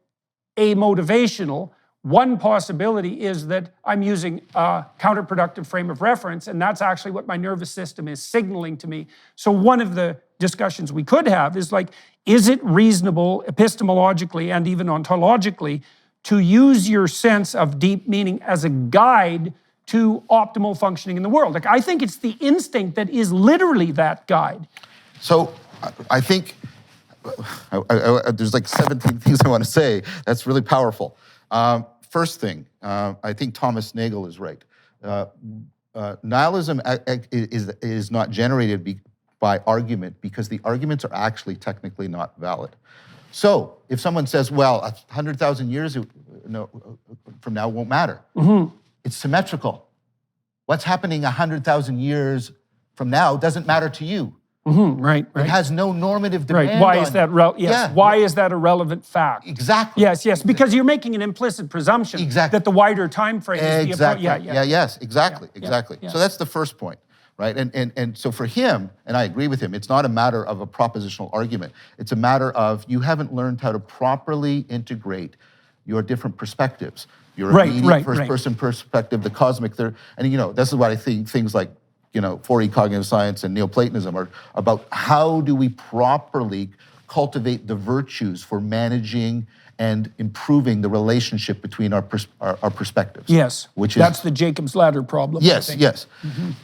amotivational, one possibility is that I'm using a counterproductive frame of reference, and that's actually what my nervous system is signaling to me. So one of the discussions we could have is like, is it reasonable epistemologically and even ontologically to use your sense of deep meaning as a guide to optimal functioning in the world? Like, I think it's the instinct that is literally that guide. So I think there's like 17 things I want to say. That's really powerful. First thing, I think Thomas Nagel is right. Nihilism is not generated by argument because the arguments are actually technically not valid. So if someone says, well, 100,000 years from now won't matter, it's symmetrical. What's happening 100,000 years from now doesn't matter to you. Right. It has no normative demand. Right. Why is that? Why is that a relevant fact? Exactly. Yes. Because you're making an implicit presumption that the wider time frame is the approach. Exactly. So that's the first point, right? And so for him, and I agree with him, it's not a matter of a propositional argument. It's a matter of you haven't learned how to properly integrate your different perspectives. Your immediate first-person perspective, the cosmic, and this is what I think things like 4E cognitive science and Neoplatonism are about. How do we properly cultivate the virtues for managing and improving the relationship between our perspectives? Yes, that's the Jacob's ladder problem. Yes.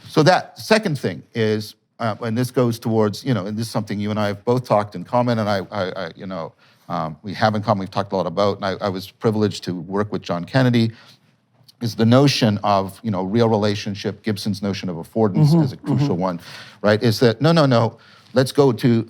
So that second thing is, and this goes towards, and this is something you and I have both talked in common, and we have in common, we've talked a lot about, and I was privileged to work with John Kennedy, is the notion of, real relationship. Gibson's notion of affordance is a crucial one, right? Is that, no, let's go to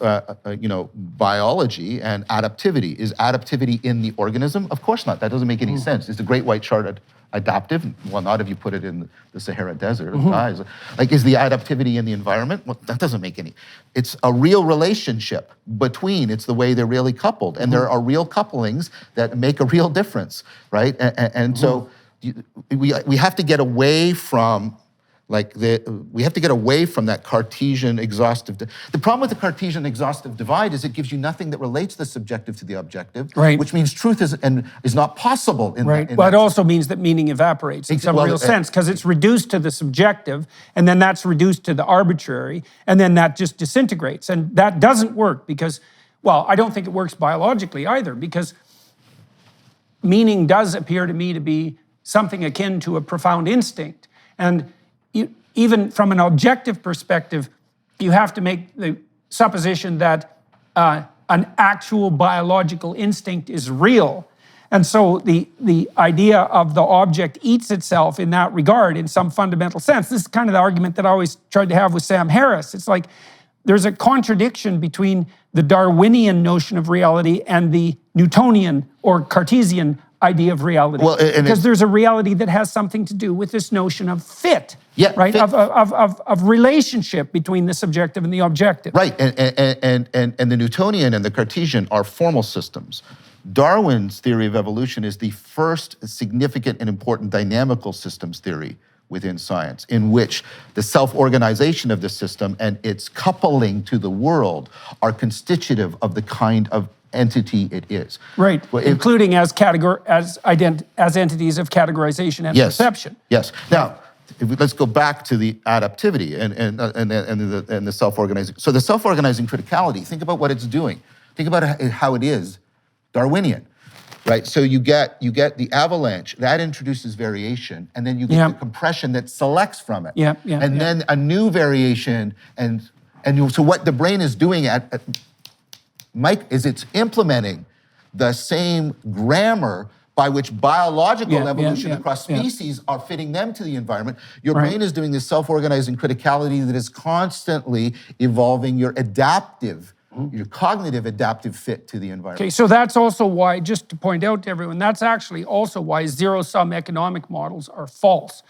biology and adaptivity. Is adaptivity in the organism? Of course not. That doesn't make any sense. Is the great white shark adaptive? Well, not if you put it in the Sahara Desert. It dies. Like, is the adaptivity in the environment? Well, that doesn't make any. It's a real relationship between. It's the way they're really coupled, and there are real couplings that make a real difference, right? And so we have to get away from. We have to get away from that Cartesian exhaustive. The problem with the Cartesian exhaustive divide is it gives you nothing that relates the subjective to the objective, right. Which means truth is not possible. Well, it also means that meaning evaporates in some real sense, because it's reduced to the subjective, and then that's reduced to the arbitrary, and then that just disintegrates. And that doesn't work because, well, I don't think it works biologically either, because meaning does appear to me to be something akin to a profound instinct. And even from an objective perspective, you have to make the supposition that an actual biological instinct is real. And so the idea of the object eats itself in that regard, in some fundamental sense. This is kind of the argument that I always tried to have with Sam Harris. It's like there's a contradiction between the Darwinian notion of reality and the Newtonian or Cartesian idea of reality. Well, because there's a reality that has something to do with this notion of fit, right? Fit. Of relationship between the subjective and the objective. Right, and the Newtonian and the Cartesian are formal systems. Darwin's theory of evolution is the first significant and important dynamical systems theory within science, in which the self-organization of the system and its coupling to the world are constitutive of the kind of entity it is. Right, well, including as entities of categorization and perception. Yes. Now, let's go back to the adaptivity and the self-organizing. So the self-organizing criticality, think about what it's doing. Think about how it is Darwinian, right? So you get the avalanche, that introduces variation, and then you get the compression that selects from it. And then a new variation, so what the brain is doing Mike, is it's implementing the same grammar by which biological evolution across species are fitting them to the environment. Your brain is doing this self-organizing criticality that is constantly evolving your adaptive, your cognitive adaptive fit to the environment. Okay, so that's also why, just to point out to everyone, that's actually also why zero-sum economic models are false,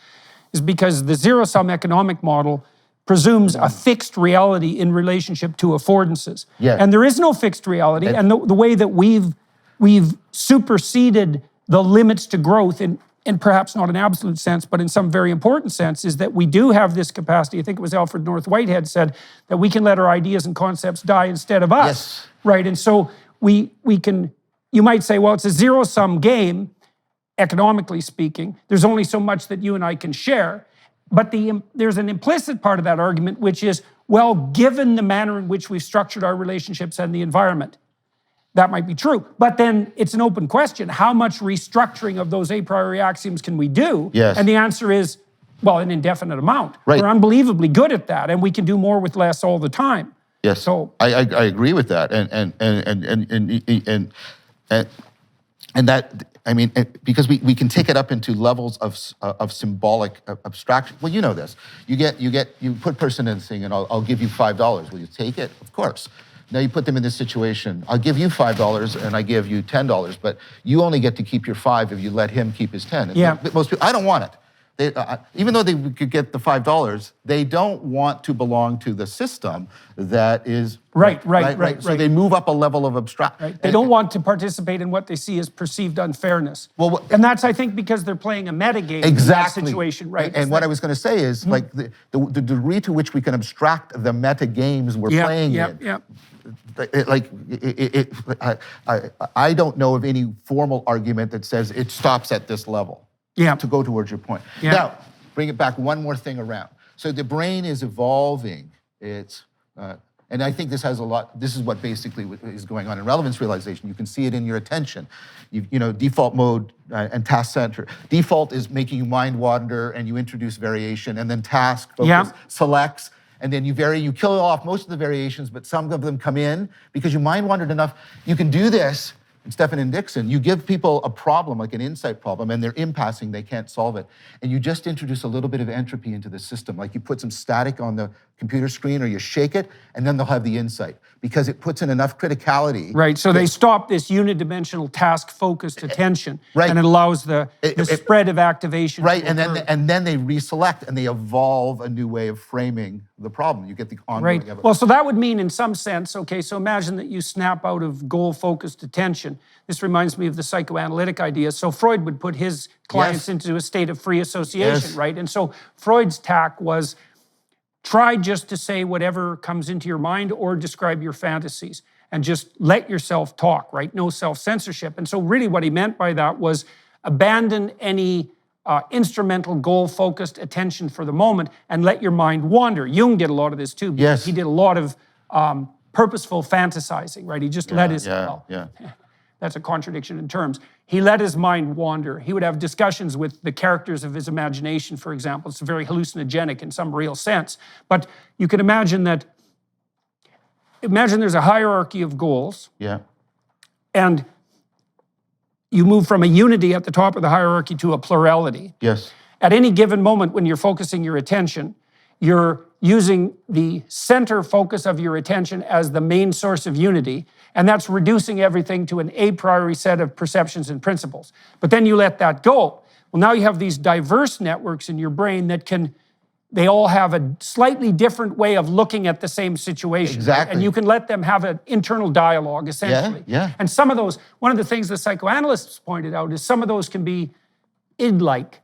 is because the zero-sum economic model presumes a fixed reality in relationship to affordances. And there is no fixed reality, and the way that we've superseded the limits to growth in perhaps not an absolute sense, but in some very important sense, is that we do have this capacity. I think it was Alfred North Whitehead said that we can let our ideas and concepts die instead of us. Right, and so we can, you might say, well, it's a zero-sum game, economically speaking. There's only so much that you and I can share. But there's an implicit part of that argument, which is, well, given the manner in which we've structured our relationships and the environment, that might be true. But then it's an open question. How much restructuring of those a priori axioms can we do? And the answer is, well, an indefinite amount. We're unbelievably good at that, and we can do more with less all the time. So I agree with that, and that, I mean, because we can take it up into levels of symbolic abstraction. Well, you know this. You put person in this thing, and I'll give you $5. Will you take it? Of course. Now you put them in this situation. I'll give you $5 and I give you $10, but you only get to keep your 5 if you let him keep his 10. And most people, I don't want it. Even though they could get the $5, they don't want to belong to the system that is right. So they move up a level of abstraction. They don't want to participate in what they see as perceived unfairness. Well, and that's, I think, because they're playing a metagame in that situation, right? And what I was going to say is, like, the degree to which we can abstract the metagames we're playing in. I don't know of any formal argument that says it stops at this level. To go towards your point. Now, bring it back one more thing around. So the brain is evolving. It's, and I think this has a lot, this is what basically is going on in relevance realization. You can see it in your attention. You know, default mode and task center. Default is making you mind wander and you introduce variation, and then task focus selects, and then you vary, you kill off most of the variations, but some of them come in because you mind wandered enough. You can do this. Stephan and Dixon, you give people a problem, like an insight problem, and they're impassing, they can't solve it. And you just introduce a little bit of entropy into the system. Like you put some static on the computer screen or you shake it, and then they'll have the insight because it puts in enough criticality. Right, so they stop this unidimensional task-focused attention, right. and it allows the spread of activation. Right, and then they reselect and they evolve a new way of framing the problem. You get the ongoing Right. Well, so that would mean in some sense, okay, so imagine that you snap out of goal-focused attention. This reminds me of the psychoanalytic idea. So Freud would put his clients into a state of free association, right? And so Freud's tack was try just to say whatever comes into your mind or describe your fantasies and just let yourself talk, right? No self-censorship. And so really what he meant by that was abandon any instrumental goal-focused attention for the moment and let your mind wander. Jung did a lot of this too, because he did a lot of purposeful fantasizing, right? He just let his, that's a contradiction in terms. He let his mind wander. He would have discussions with the characters of his imagination, for example. It's very hallucinogenic in some real sense. But you can imagine there's a hierarchy of goals. Yeah. And you move from a unity at the top of the hierarchy to a plurality. Yes. At any given moment when you're focusing your attention, you're using the center focus of your attention as the main source of unity, and that's reducing everything to an a priori set of perceptions and principles. But then you let that go. Well, now you have these diverse networks in your brain that they all have a slightly different way of looking at the same situation. Exactly. And you can let them have an internal dialogue, essentially. Yeah. And some of those, one of the things the psychoanalysts pointed out is some of those can be id-like.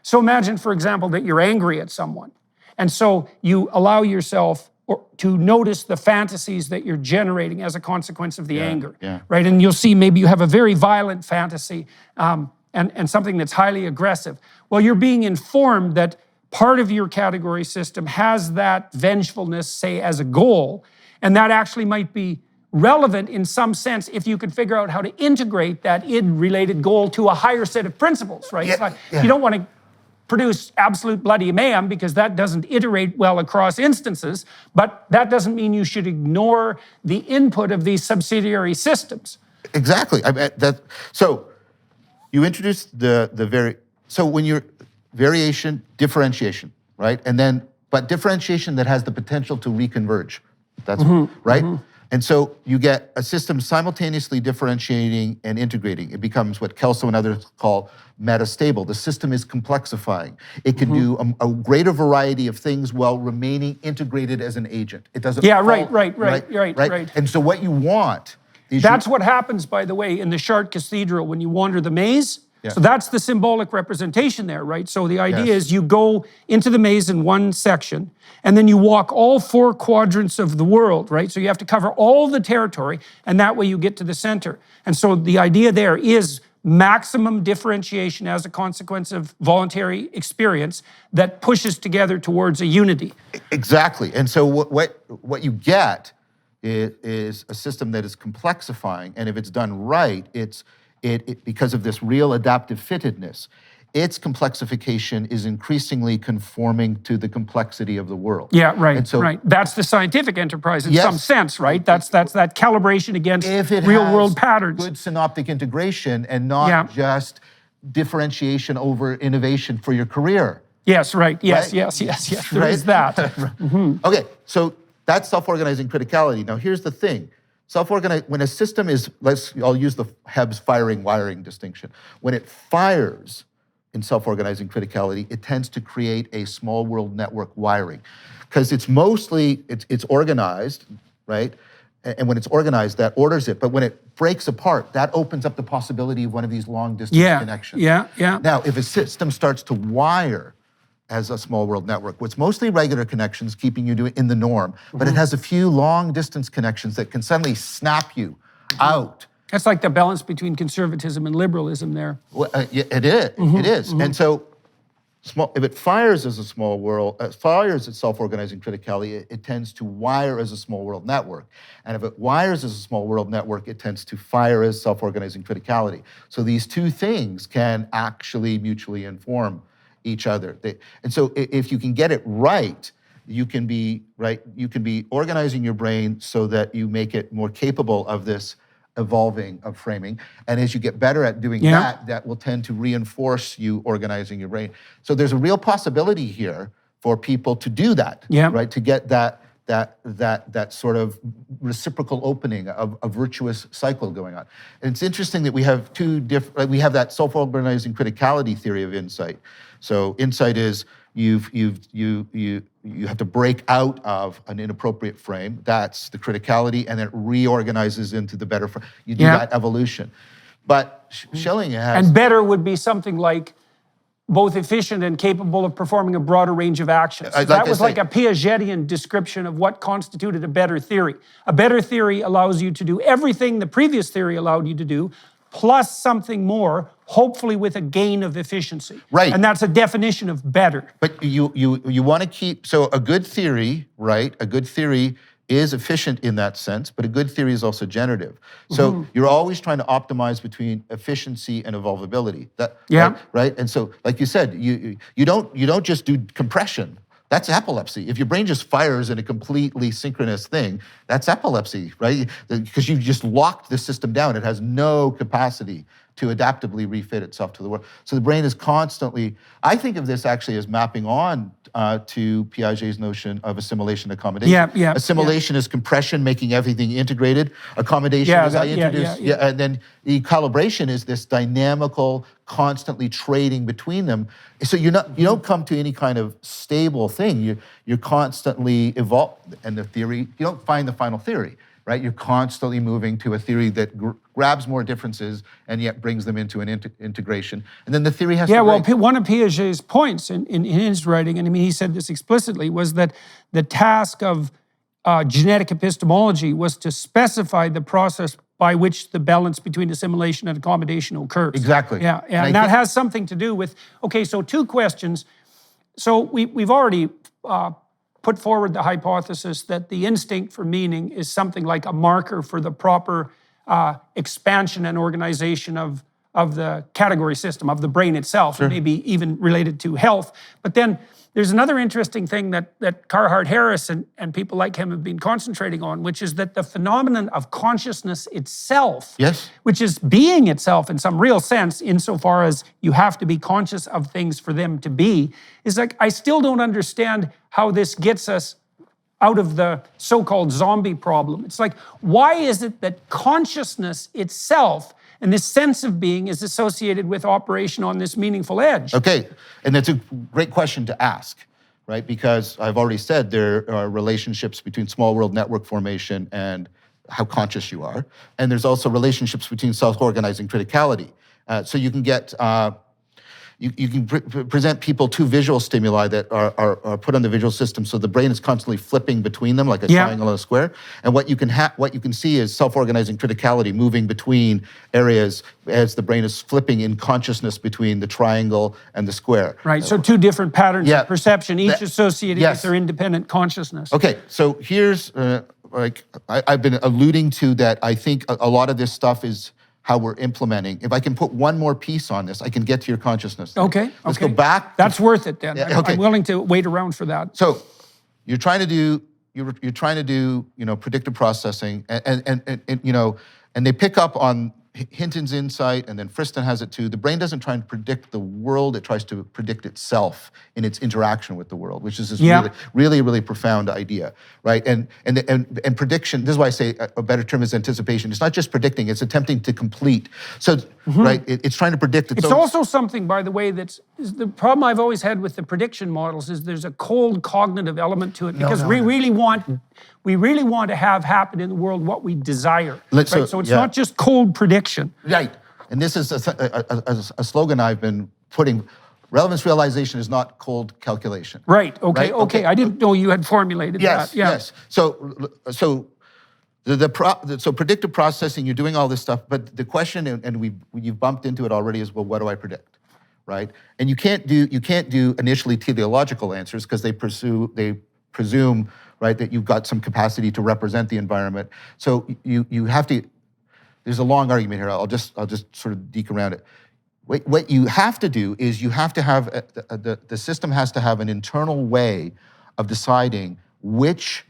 So imagine, for example, that you're angry at someone. And so you allow yourself to notice the fantasies that you're generating as a consequence of the anger, right? And you'll see maybe you have a very violent fantasy and something that's highly aggressive. Well, you're being informed that part of your category system has that vengefulness, say, as a goal, and that actually might be relevant in some sense if you could figure out how to integrate that id-related goal to a higher set of principles, right? It's like, you don't want to produce absolute bloody mayhem because that doesn't iterate well across instances, but that doesn't mean you should ignore the input of these subsidiary systems. Exactly. So you introduce so when you're variation, differentiation, right? And then, but differentiation that has the potential to reconverge. That's right? And so you get a system simultaneously differentiating and integrating. It becomes what Kelso and others call metastable. The system is complexifying. It can do a greater variety of things while remaining integrated as an agent. It doesn't right. And so what you want is that's what happens, by the way, in the Chartres Cathedral when you wander the maze. So that's the symbolic representation there, right? So the idea is you go into the maze in one section, and then you walk all 4 quadrants of the world, right? So you have to cover all the territory, and that way you get to the center. And so the idea there is maximum differentiation as a consequence of voluntary experience that pushes together towards a unity. Exactly. And so what you get is a system that is complexifying, and if it's done right, because of this real adaptive fittedness, its complexification is increasingly conforming to the complexity of the world. Yeah, right, and so, right. That's the scientific enterprise in some sense, right? That's that calibration against real-world patterns. Good synoptic integration and not just differentiation over innovation for your career. Yes, right, yes. There is that. Okay, so that's self-organizing criticality. Now here's the thing. When a system is, I'll use the Hebs firing wiring distinction. When it fires in self-organizing criticality, it tends to create a small world network wiring. Because it's organized, right? And when it's organized, that orders it. But when it breaks apart, that opens up the possibility of one of these long distance connections. Now, if a system starts to wire as a small world network, it's mostly regular connections keeping you in the norm, but it has a few long distance connections that can suddenly snap you out. That's like the balance between conservatism and liberalism there. Well, it is. It is. And so, if it fires as a small world, fires as self-organizing criticality, it tends to wire as a small world network. And if it wires as a small world network, it tends to fire as self-organizing criticality. So these two things can actually mutually inform each other. And so if you can get it right, you can be organizing your brain so that you make it more capable of this evolving of framing. And as you get better at doing that, that will tend to reinforce you organizing your brain. So there's a real possibility here for people to do that, right? To get that sort of reciprocal opening of a virtuous cycle going on. And it's interesting that we have two different, we have that self-organizing criticality theory of insight. So insight is you have to break out of an inappropriate frame. That's the criticality, and then it reorganizes into the better frame. You do that evolution. But Schelling has... And better would be something like both efficient and capable of performing a broader range of actions. That was like a Piagetian description of what constituted a better theory. A better theory allows you to do everything the previous theory allowed you to do, plus something more, hopefully with a gain of efficiency. Right. And that's a definition of better. But you want to keep, so a good theory, right? A good theory is efficient in that sense, but a good theory is also generative. So you're always trying to optimize between efficiency and evolvability. Right? And so, like you said, you don't just do compression. That's epilepsy. If your brain just fires in a completely synchronous thing, that's epilepsy, right? Because you just locked the system down. It has no capacity to adaptively refit itself to the world. So the brain is constantly, I think of this actually as mapping on to Piaget's notion of assimilation accommodation. Assimilation is compression, making everything integrated. Accommodation, as I introduced, and then the calibration is this dynamical, constantly trading between them. So you don't come to any kind of stable thing. You're constantly evolve, and the theory, you don't find the final theory, right? You're constantly moving to a theory that grabs more differences and yet brings them into an integration. And then the theory has to break. One of Piaget's points in his writing, and I mean, he said this explicitly, was that the task of genetic epistemology was to specify the process by which the balance between assimilation and accommodation occurs. Exactly. And that has something to do with, okay, so two questions. So we've already put forward the hypothesis that the instinct for meaning is something like a marker for the proper expansion and organization of the category system, of the brain itself, and maybe even related to health. But then there's another interesting thing that Carhart Harris and people like him have been concentrating on, which is that the phenomenon of consciousness itself, which is being itself in some real sense, insofar as you have to be conscious of things for them to be, is like, I still don't understand how this gets us out of the so-called zombie problem. It's like, why is it that consciousness itself and this sense of being is associated with operation on this meaningful edge? Okay, and that's a great question to ask, right? Because I've already said there are relationships between small world network formation and how conscious you are. And there's also relationships between self-organizing criticality. So you can get, you can present people two visual stimuli that are put on the visual system, so the brain is constantly flipping between them like a triangle and a square. And what you can see is self-organizing criticality moving between areas as the brain is flipping in consciousness between the triangle and the square. Right, so two different patterns of perception, each associated with their independent consciousness. Okay, so here's, I've been alluding to that. I think a lot of this stuff is how we're implementing. If I can put one more piece on this, I can get to your consciousness. Okay. Let's go back. That's worth it then. I'm willing to wait around for that. So you're trying to do, predictive processing, and they pick up on Hinton's insight, and then Friston has it too. The brain doesn't try and predict the world, it tries to predict itself in its interaction with the world, which is this really profound idea, right? And prediction, this is why I say a better term is anticipation. It's not just predicting, it's attempting to complete. So, right, it's trying to predict its own. Also something, by the way, that's the problem I've always had with the prediction models is there's a cold cognitive element to it, because we really want to have happen in the world what we desire. So it's not just cold prediction. Right. And this is a slogan I've been putting. Relevance realization is not cold calculation. Right. Okay. I didn't know you had formulated that. Yes. So predictive processing, you're doing all this stuff, but the question, and you've bumped into it already, is, well, what do I predict? Right? And you can't do initially teleological answers because they presume, right, that you've got some capacity to represent the environment. So you have to. There's a long argument here. I'll just sort of deke around it. What you have to do is you have to have the system has to have an internal way of deciding which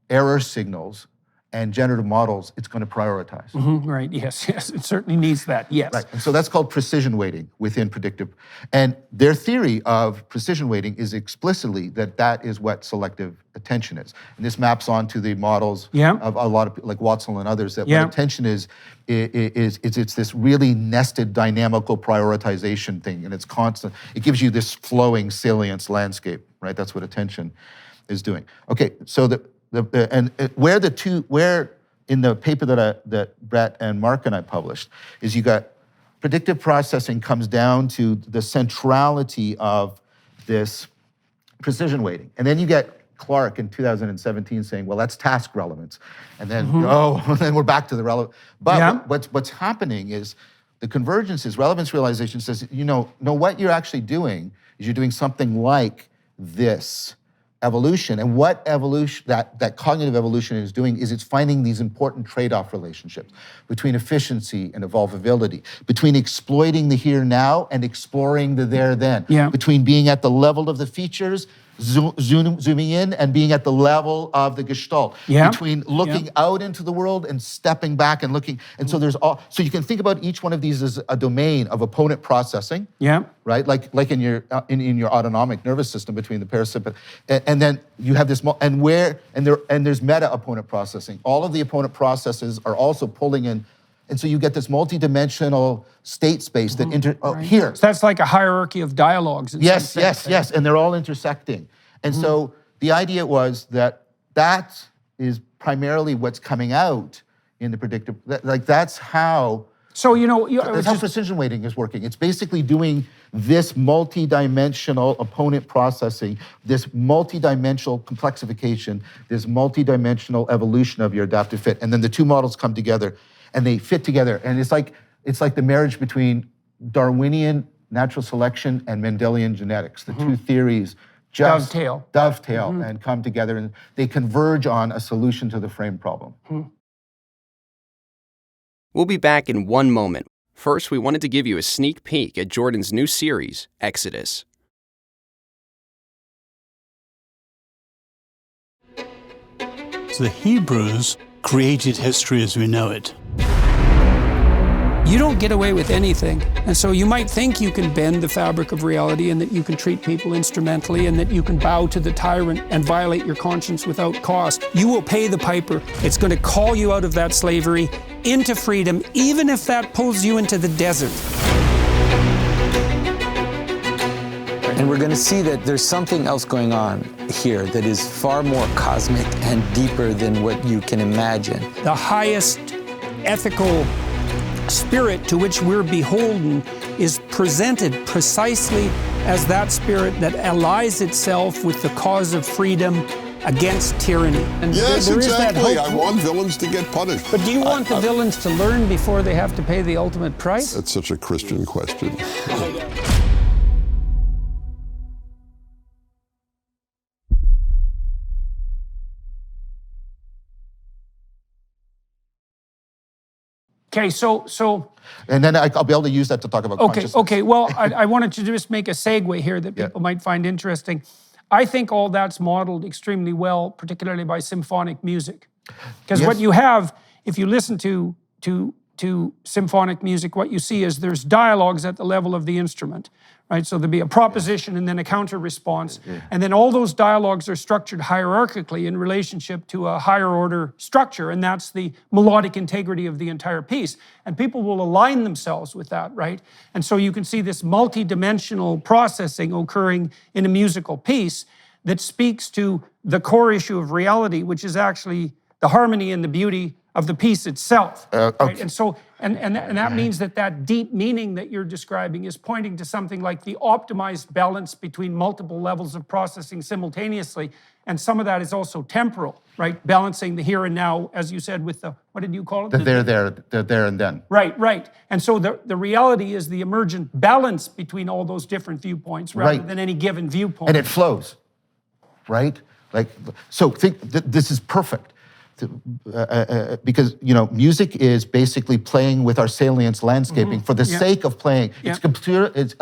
error signals and generative models, it's going to prioritize. Right, yes, it certainly needs that, yes. Right, and so that's called precision weighting within predictive. And their theory of precision weighting is explicitly that is what selective attention is. And this maps onto the models of a lot of, like Watson and others, that what attention is it's this really nested dynamical prioritization thing, and it's constant. It gives you this flowing salience landscape, right? That's what attention is doing. Okay, so where in the paper that Brett and Mark and I published is you got predictive processing comes down to the centrality of this precision weighting. And then you get Clark in 2017 saying, well, that's task relevance. And then, then we're back to the relevant. But what's happening is the convergence is relevance realization says, what you're actually doing is you're doing something like this. Evolution, and what evolution, that cognitive evolution is doing is it's finding these important trade-off relationships between efficiency and evolvability, between exploiting the here now and exploring the there then, between being at the level of the features, zooming in, and being at the level of the gestalt, between looking out into the world and stepping back and looking. And so so you can think about each one of these as a domain of opponent processing, right? Like in your autonomic nervous system between the parasympathetic, and then you have this, and there's meta opponent processing. All of the opponent processes are also pulling in. And so you get this multi-dimensional state space that here. So that's like a hierarchy of dialogues. Yes, and they're all intersecting. And so the idea was that is primarily what's coming out in the predictive, that's how. So, that's how precision weighting is working. It's basically doing this multi-dimensional opponent processing, this multi-dimensional complexification, this multi-dimensional evolution of your adaptive fit. And then the two models come together and they fit together. And it's like the marriage between Darwinian natural selection and Mendelian genetics. The two theories just dovetail and come together, and they converge on a solution to the frame problem. We'll be back in one moment. First, we wanted to give you a sneak peek at Jordan's new series, Exodus. The Hebrews created history as we know it. You don't get away with anything. And so you might think you can bend the fabric of reality and that you can treat people instrumentally and that you can bow to the tyrant and violate your conscience without cost. You will pay the piper. It's going to call you out of that slavery into freedom, even if that pulls you into the desert. And we're going to see that there's something else going on here that is far more cosmic and deeper than what you can imagine. The highest ethical spirit to which we're beholden is presented precisely as that spirit that allies itself with the cause of freedom against tyranny. And yes, there exactly. Is that I want villains to get punished. But do you want the villains to learn before they have to pay the ultimate price? That's such a Christian question. Okay, so... And then I'll be able to use that to talk about consciousness. Okay, well, I wanted to just make a segue here that people might find interesting. I think all that's modeled extremely well, particularly by symphonic music. Because what you have, if you listen to symphonic music, what you see is there's dialogues at the level of the instrument, right? So there'll be a proposition and then a counter response. And then all those dialogues are structured hierarchically in relationship to a higher order structure, and that's the melodic integrity of the entire piece. And people will align themselves with that, right? And so you can see this multi-dimensional processing occurring in a musical piece that speaks to the core issue of reality, which is actually the harmony and the beauty of the piece itself, right? And so, and that means that deep meaning that you're describing is pointing to something like the optimized balance between multiple levels of processing simultaneously, and some of that is also temporal, right? Balancing the here and now, as you said, with the, what did you call it? The there and then. Right. And so the reality is the emergent balance between all those different viewpoints rather than any given viewpoint. And it flows, right? So think, this is perfect. because music is basically playing with our salience landscaping for the sake of playing. It's computer. It's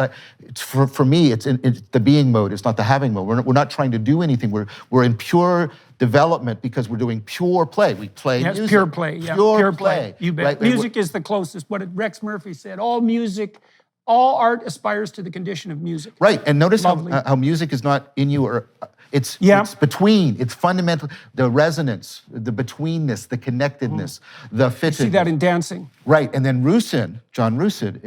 for me. It's the being mode. It's not the having mode. We're not trying to do anything. We're in pure development because we're doing pure play. We play music. Pure play. Yeah, pure play. You bet. Right? Music is the closest. What Rex Murphy said. All art aspires to the condition of music. Right, and notice how music is not in you or it's between. It's fundamental. The resonance, the betweenness, the connectedness, the fitness. You see that in dancing. Right, and then John Russin,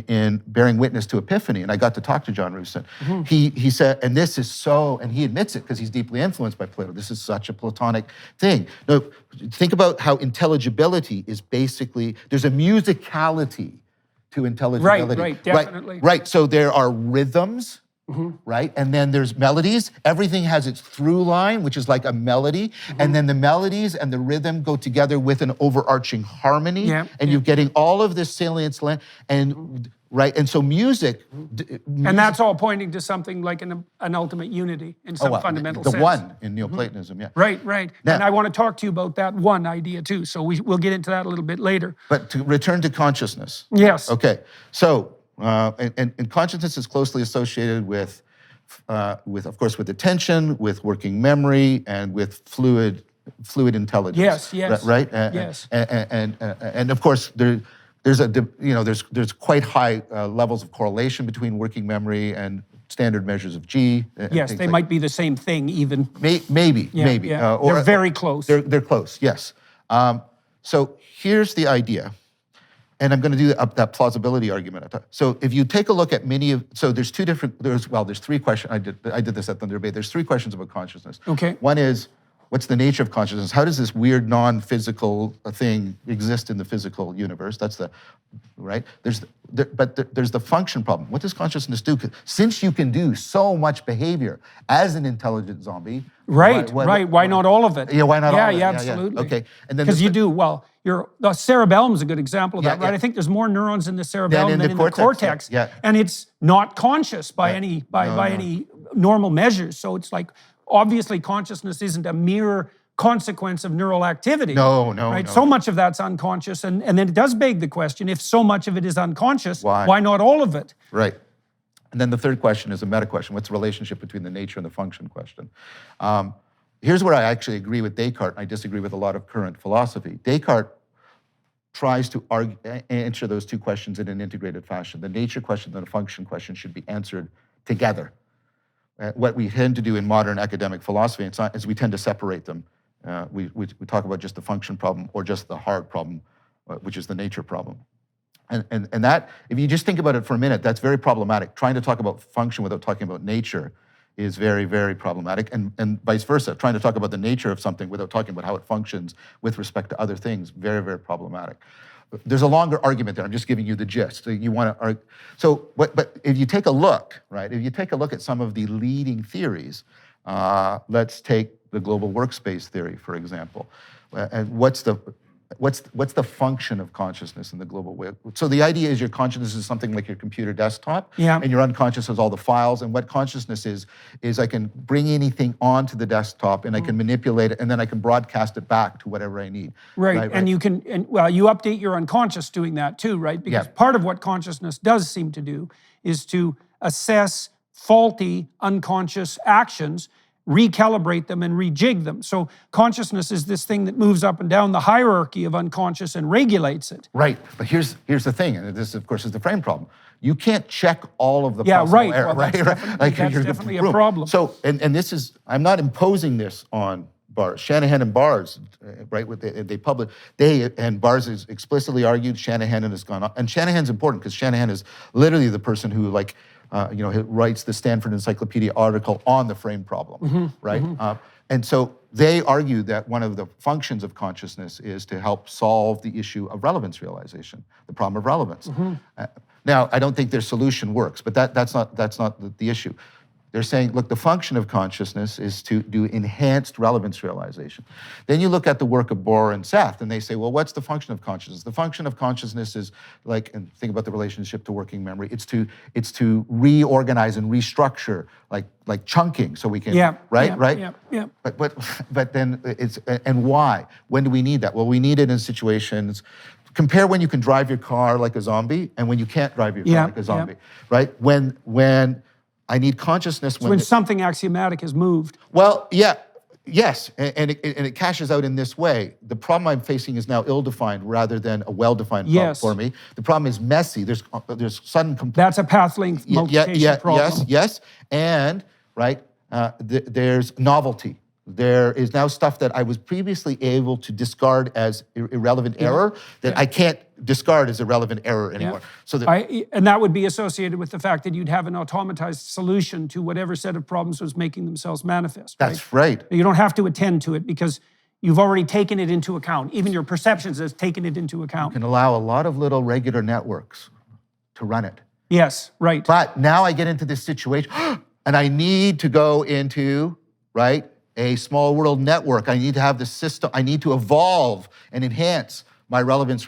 in Bearing Witness to Epiphany, and I got to talk to John Russin. He said, and this is so, and he admits it because he's deeply influenced by Plato. This is such a Platonic thing. No, think about how intelligibility is basically, there's a musicality to intelligibility. Right, definitely. Right, so there are rhythms, right? And then there's melodies. Everything has its through line, which is like a melody. And then the melodies and the rhythm go together with an overarching harmony. And you're getting all of this salience, and so music. And that's all pointing to something like an ultimate unity in some fundamental sense. The one in Neoplatonism, Right. Now, and I want to talk to you about that one idea too, so we'll get into that a little bit later. But to return to consciousness. Yes. Okay, so, and consciousness is closely associated with of course, with attention, with working memory, and with fluid intelligence. Yes. Right? Yes. And of course, there's quite high levels of correlation between working memory and standard measures of G. Yes, they might be the same thing even. Maybe. Or they're very close. They're close, yes. So here's the idea. And I'm going to do that plausibility argument. So if you take a look at there's three questions. I did this at the debate. There's three questions about consciousness. Okay. One is, what's the nature of consciousness? How does this weird non-physical thing exist in the physical universe? That's right? There's the function problem. What does consciousness do? Since you can do so much behavior as an intelligent zombie. Right. Why not all of it? Yeah, why not all of it? Yeah, absolutely. Okay. And then because the cerebellum is a good example of that, right? I think there's more neurons in the cerebellum than in the cortex. And it's not conscious by any normal measures. So it's like, obviously consciousness isn't a mere consequence of neural activity. No. So much of that's unconscious. And then it does beg the question, if so much of it is unconscious, why not all of it? Right. And then the third question is a meta question. What's the relationship between the nature and the function question? Here's where I actually agree with Descartes, and I disagree with a lot of current philosophy. Descartes tries to answer those two questions in an integrated fashion. The nature question and the function question should be answered together. What we tend to do in modern academic philosophy and science is we tend to separate them. We talk about just the function problem or just the hard problem, which is the nature problem. And that, if you just think about it for a minute, that's very problematic. Trying to talk about function without talking about nature is very, very problematic, and vice versa. Trying to talk about the nature of something without talking about how it functions with respect to other things, very, very problematic. There's a longer argument there. I'm just giving you the gist. So you want to but if you take a look, right? If you take a look at some of the leading theories, let's take the global workspace theory, for example. And what's the function of consciousness in the global way? So the idea is your consciousness is something like your computer desktop, and your unconscious has all the files. And what consciousness is I can bring anything onto the desktop and I can manipulate it, and then I can broadcast it back to whatever I need. Right. And you can, you update your unconscious doing that too, right? Because part of what consciousness does seem to do is to assess faulty unconscious actions, recalibrate them and rejig them. So consciousness is this thing that moves up and down the hierarchy of unconscious and regulates it. Right, but here's the thing, and this, of course, is the frame problem. You can't check all of the possible error, right? That's definitely a problem. So, and this is, I'm not imposing this on Bars. Shanahan and Bars, right? And Bars has explicitly argued. Shanahan has gone on, and Shanahan's important because Shanahan is literally the person who writes the Stanford Encyclopedia article on the frame problem, right? And so they argue that one of the functions of consciousness is to help solve the issue of relevance realization, the problem of relevance. Now, I don't think their solution works, but that's not the issue. They're saying, look, the function of consciousness is to do enhanced relevance realization. Then you look at the work of Bohr and Seth, and they say, well, what's the function of consciousness? The function of consciousness is like, and think about the relationship to working memory. It's to reorganize and restructure, like chunking, so we can, right? But then and why? When do we need that? Well, we need it in situations. Compare when you can drive your car like a zombie and when you can't drive your car like a zombie, right? When I need consciousness when something axiomatic has moved. Well, yes, and it cashes out in this way. The problem I'm facing is now ill-defined rather than a well-defined problem for me. The problem is messy. There's sudden. That's a path length multiplication problem. Yes, and right there's novelty. There is now stuff that I was previously able to discard as irrelevant error that I can't discard as irrelevant error anymore. So and that would be associated with the fact that you'd have an automatized solution to whatever set of problems was making themselves manifest. That's right. You don't have to attend to it because you've already taken it into account. Even your perceptions has taken it into account. You can allow a lot of little regular networks to run it. Yes, right. But now I get into this situation and I need to go into, right, a small world network. I need to have the system. I need to evolve and enhance my relevance.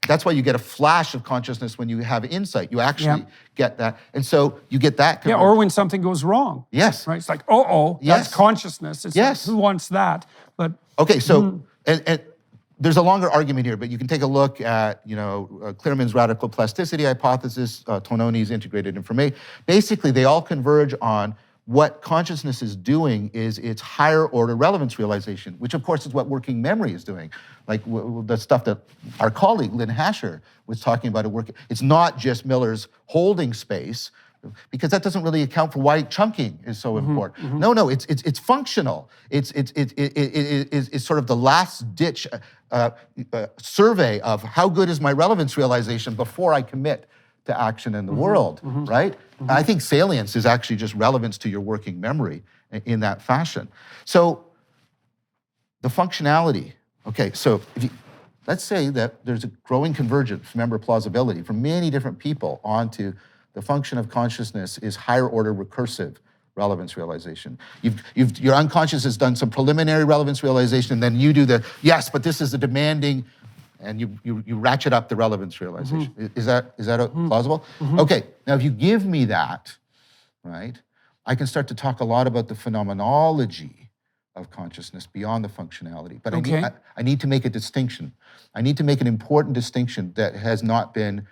That's why you get a flash of consciousness when you have insight. You actually get that. And so you get that. Yeah, or when something goes wrong. Yes. Right? It's like, that's consciousness. It's like, who wants that? But okay, so, and there's a longer argument here, but you can take a look at, Clearman's radical plasticity hypothesis, Tononi's integrated information. Basically, they all converge on what consciousness is doing is its higher order relevance realization, which of course is what working memory is doing. Like the stuff that our colleague Lynn Hasher was talking about at work. It's not just Miller's holding space, because that doesn't really account for why chunking is so important. No, it's functional. It's sort of the last ditch survey of how good is my relevance realization before I commit to action in the world, right? I think salience is actually just relevance to your working memory in that fashion. So the functionality, okay, so let's say that there's a growing convergence, remember plausibility, from many different people onto the function of consciousness is higher order recursive relevance realization. Your unconscious has done some preliminary relevance realization, and then you do the, yes, but this is the demanding, and you ratchet up the relevance realization. Is that plausible? Okay, now if you give me that, right, I can start to talk a lot about the phenomenology of consciousness beyond the functionality. But I need to make a distinction. I need to make an important distinction that has not been,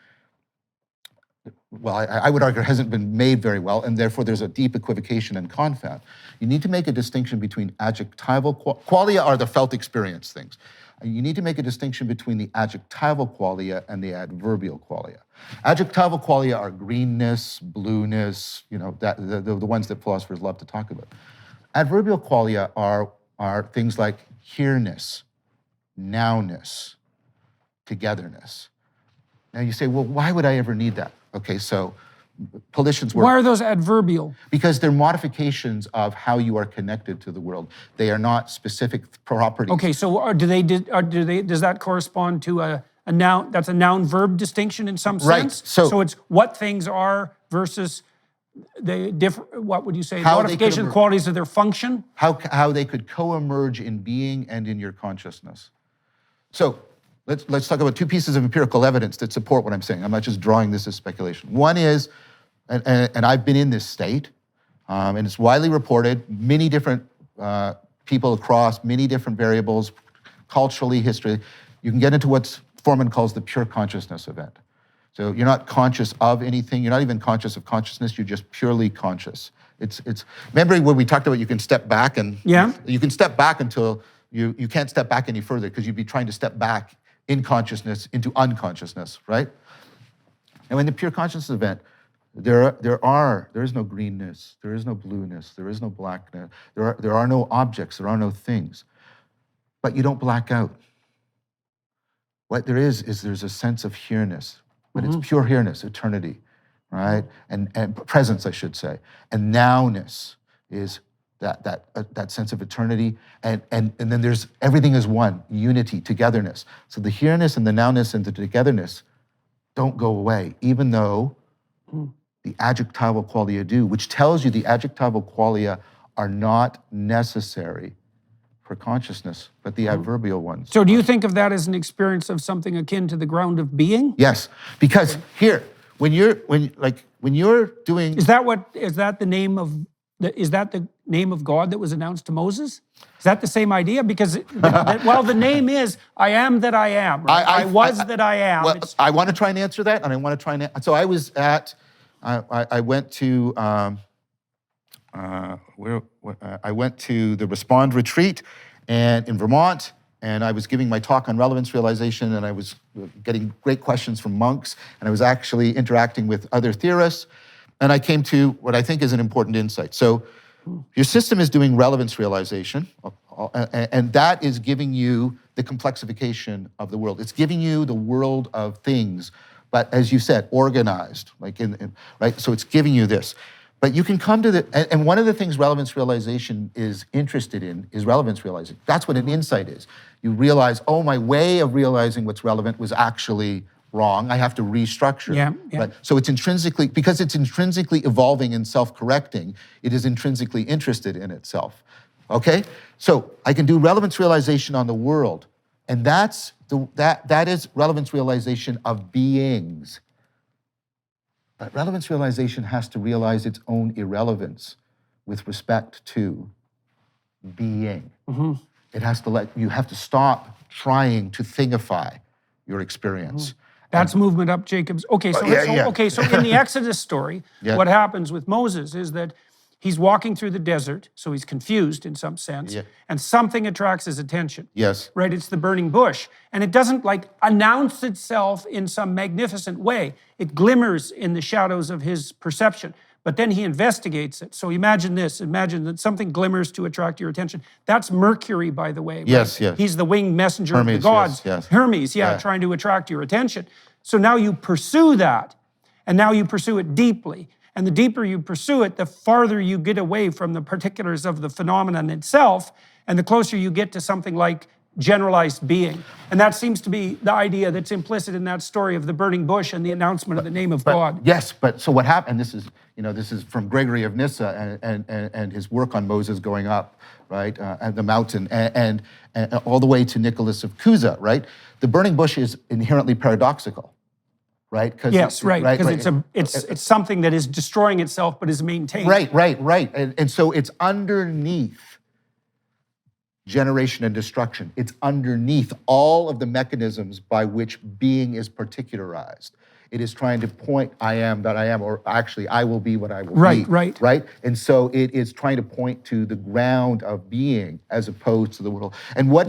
well, I would argue hasn't been made very well, and therefore there's a deep equivocation and confound. You need to make a distinction between adjectival qualia are the felt experience things. You need to make a distinction between the adjectival qualia and the adverbial qualia. Adjectival qualia are greenness, blueness, the ones that philosophers love to talk about. Adverbial qualia are things like here-ness, now-ness, togetherness. Now you say, well, why would I ever need that? Okay, so Politicians work. Why are those adverbial? Because they're modifications of how you are connected to the world. They are not specific properties. Okay, so does that correspond to a noun? That's a noun-verb distinction in some sense. Right. So it's what things are versus the different. What would you say? Modification qualities of their function. How they could co-emerge in being and in your consciousness. So let's talk about two pieces of empirical evidence that support what I'm saying. I'm not just drawing this as speculation. One is, and I've been in this state, and it's widely reported, many different people across many different variables, culturally, history. You can get into what Foreman calls the pure consciousness event. So you're not conscious of anything. You're not even conscious of consciousness. You're just purely conscious. It's. Remember when we talked about you can step back and you can step back until you can't step back any further because you'd be trying to step back in consciousness into unconsciousness, right? And in the pure consciousness event, there is no greenness, there is no blueness, there is no blackness, there are no objects, there are no things. But you don't black out. What there is there's a sense of here-ness, but it's pure here-ness, eternity, right? And presence, I should say. And now-ness is that sense of eternity, and then there's everything is one, unity, togetherness. So the here-ness and the now-ness and the togetherness don't go away, even though the adjectival qualia do, which tells you the adjectival qualia are not necessary for consciousness, but the adverbial ones. So do you think of that as an experience of something akin to the ground of being? Yes, because here, when you're doing... Is that the name of God that was announced to Moses? Is that the same idea? Because, the name is, I am that I am. Right? I was that I am. Well, I want to try and answer that, and I want to try and... So I was at... I went to... I went to the Respond retreat in Vermont, and I was giving my talk on relevance realization, and I was getting great questions from monks, and I was actually interacting with other theorists, and I came to what I think is an important insight. So your system is doing relevance realization, and that is giving you the complexification of the world. It's giving you the world of things, but as you said, organized, like right? So it's giving you this. But you can come to and one of the things relevance realization is interested in is relevance realizing. That's what an insight is. You realize, oh, my way of realizing what's relevant was actually wrong. I have to restructure. Yeah. Right? So it's because it's intrinsically evolving and self-correcting, it is intrinsically interested in itself. Okay? So I can do relevance realization on the world, and that is relevance realization of beings. But relevance realization has to realize its own irrelevance with respect to being. Mm-hmm. It has to you have to stop trying to thingify your experience. Mm-hmm. That's movement up Jacob's. Okay, so okay, so in the Exodus story, what happens with Moses is that he's walking through the desert, so he's confused in some sense, and something attracts his attention. Yes. Right, it's the burning bush. And it doesn't announce itself in some magnificent way. It glimmers in the shadows of his perception. But then he investigates it. So imagine this, imagine that something glimmers to attract your attention. That's Mercury, by the way. Right? Yes, yes. He's the winged messenger Hermes, of the gods. yes. Hermes, trying to attract your attention. So now you pursue that, and now you pursue it deeply. And the deeper you pursue it, the farther you get away from the particulars of the phenomenon itself, and the closer you get to something like generalized being. And that seems to be the idea that's implicit in that story of the burning bush and the announcement of the name of God. Yes, but so what happened, this is from Gregory of Nyssa and his work on Moses going up, right, at the mountain, and all the way to Nicholas of Cusa, right? The burning bush is inherently paradoxical. Right? Yes, right. Because it's something that is destroying itself but is maintained. Right. And so it's underneath generation and destruction. It's underneath all of the mechanisms by which being is particularized. It is trying to point, I am that I am, or actually, I will be what I will be. Right? And so it is trying to point to the ground of being as opposed to the world. And what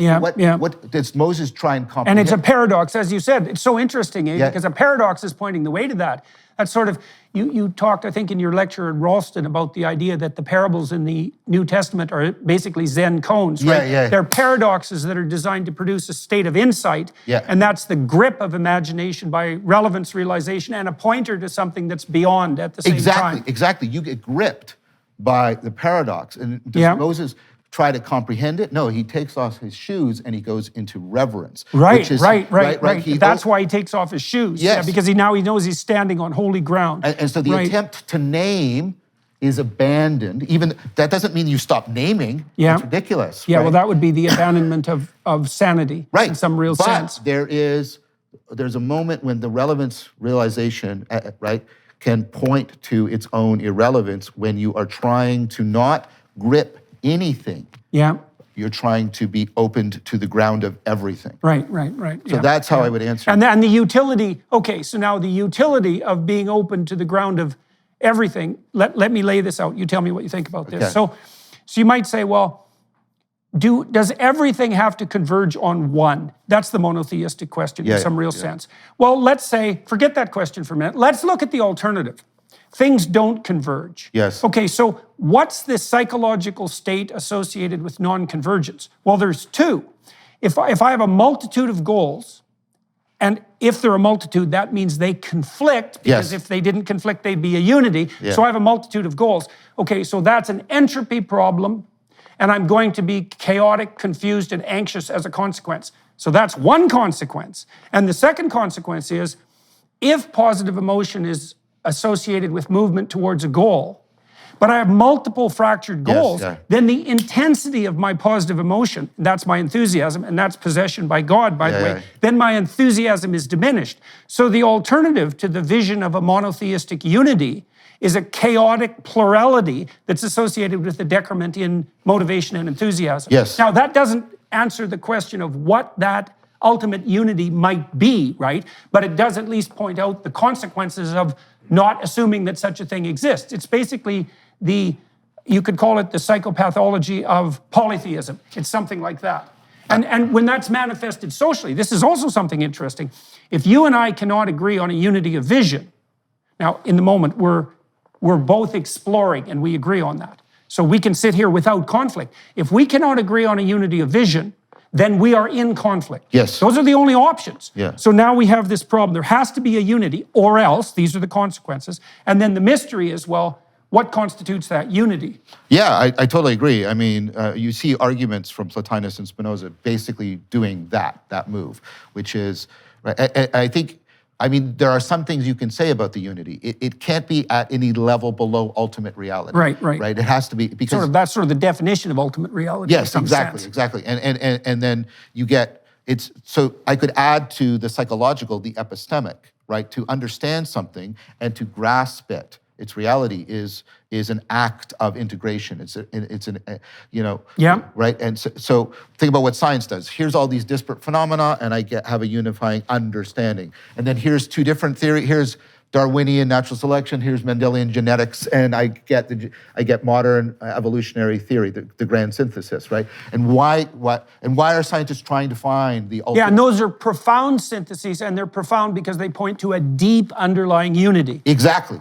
does Moses try and comprehend? And it's a paradox, as you said. It's so interesting, because a paradox is pointing the way to that. That's sort of, you talked, I think, in your lecture at Ralston about the idea that the parables in the New Testament are basically Zen koans, right? They're paradoxes that are designed to produce a state of insight, and that's the grip of imagination by relevance realization and a pointer to something that's beyond at the same time. Exactly. You get gripped by the paradox. And does Moses try to comprehend it? No, he takes off his shoes and he goes into reverence. Right. That's why he takes off his shoes. Yes. Because he knows he's standing on holy ground. And so the attempt to name is abandoned. Even that doesn't mean you stop naming. It's ridiculous. Yeah, well, that would be the abandonment of sanity in some real sense. But there's a moment when the relevance realization, can point to its own irrelevance when you are trying to not grip anything. You're trying to be opened to the ground of everything. Right. So that's how I would answer. And the utility, so now the utility of being open to the ground of everything, let me lay this out. You tell me what you think about this. So you might say, well, does everything have to converge on one? That's the monotheistic question in some real sense. Well, let's say, forget that question for a minute. Let's look at the alternative. Things don't converge. Yes. Okay, so what's the psychological state associated with non-convergence? Well, there's two. If I have a multitude of goals, and if they're a multitude, that means they conflict, because if they didn't conflict, they'd be a unity. So I have a multitude of goals. Okay, so that's an entropy problem, and I'm going to be chaotic, confused, and anxious as a consequence. So that's one consequence. And the second consequence is, if positive emotion is associated with movement towards a goal, but I have multiple fractured goals, then the intensity of my positive emotion, that's my enthusiasm, and that's possession by God, by the way, then my enthusiasm is diminished. So the alternative to the vision of a monotheistic unity is a chaotic plurality that's associated with the decrement in motivation and enthusiasm. Now, that doesn't answer the question of what that ultimate unity might be, right? But it does at least point out the consequences of not assuming that such a thing exists. It's basically you could call it the psychopathology of polytheism. It's something like that. And when that's manifested socially, this is also something interesting. If you and I cannot agree on a unity of vision, now in the moment we're both exploring and we agree on that. So we can sit here without conflict. If we cannot agree on a unity of vision, then we are in conflict. Those are the only options. So now we have this problem. There has to be a unity, or else, these are the consequences. And then the mystery is, well, what constitutes that unity? Yeah, I totally agree. I mean, you see arguments from Plotinus and Spinoza basically doing that move, which is, I think, I mean, there are some things you can say about the unity. It can't be at any level below ultimate reality. Right. It has to be, because that's sort of the definition of ultimate reality. Yes, exactly. And then you get, so I could add to the psychological, the epistemic, right? To understand something and to grasp it, its reality is an act of integration. It's an right? And so think about what science does. Here's all these disparate phenomena, and I have a unifying understanding. And then here's two different theories. Here's Darwinian natural selection, here's Mendelian genetics, and I get modern evolutionary theory, the grand synthesis, right? And why are scientists trying to find the ultimate? Yeah, and those are profound syntheses, and they're profound because they point to a deep underlying unity. Exactly.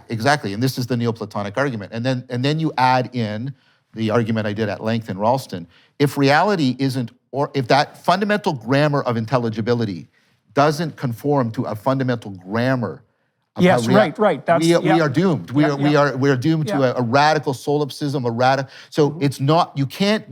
And this is the Neoplatonic argument. And then you add in the argument I did at length in Ralston. If reality isn't, or if that fundamental grammar of intelligibility doesn't conform to a fundamental grammar. Yes, right. We are doomed. We are doomed to a radical solipsism, So it's not. You can't.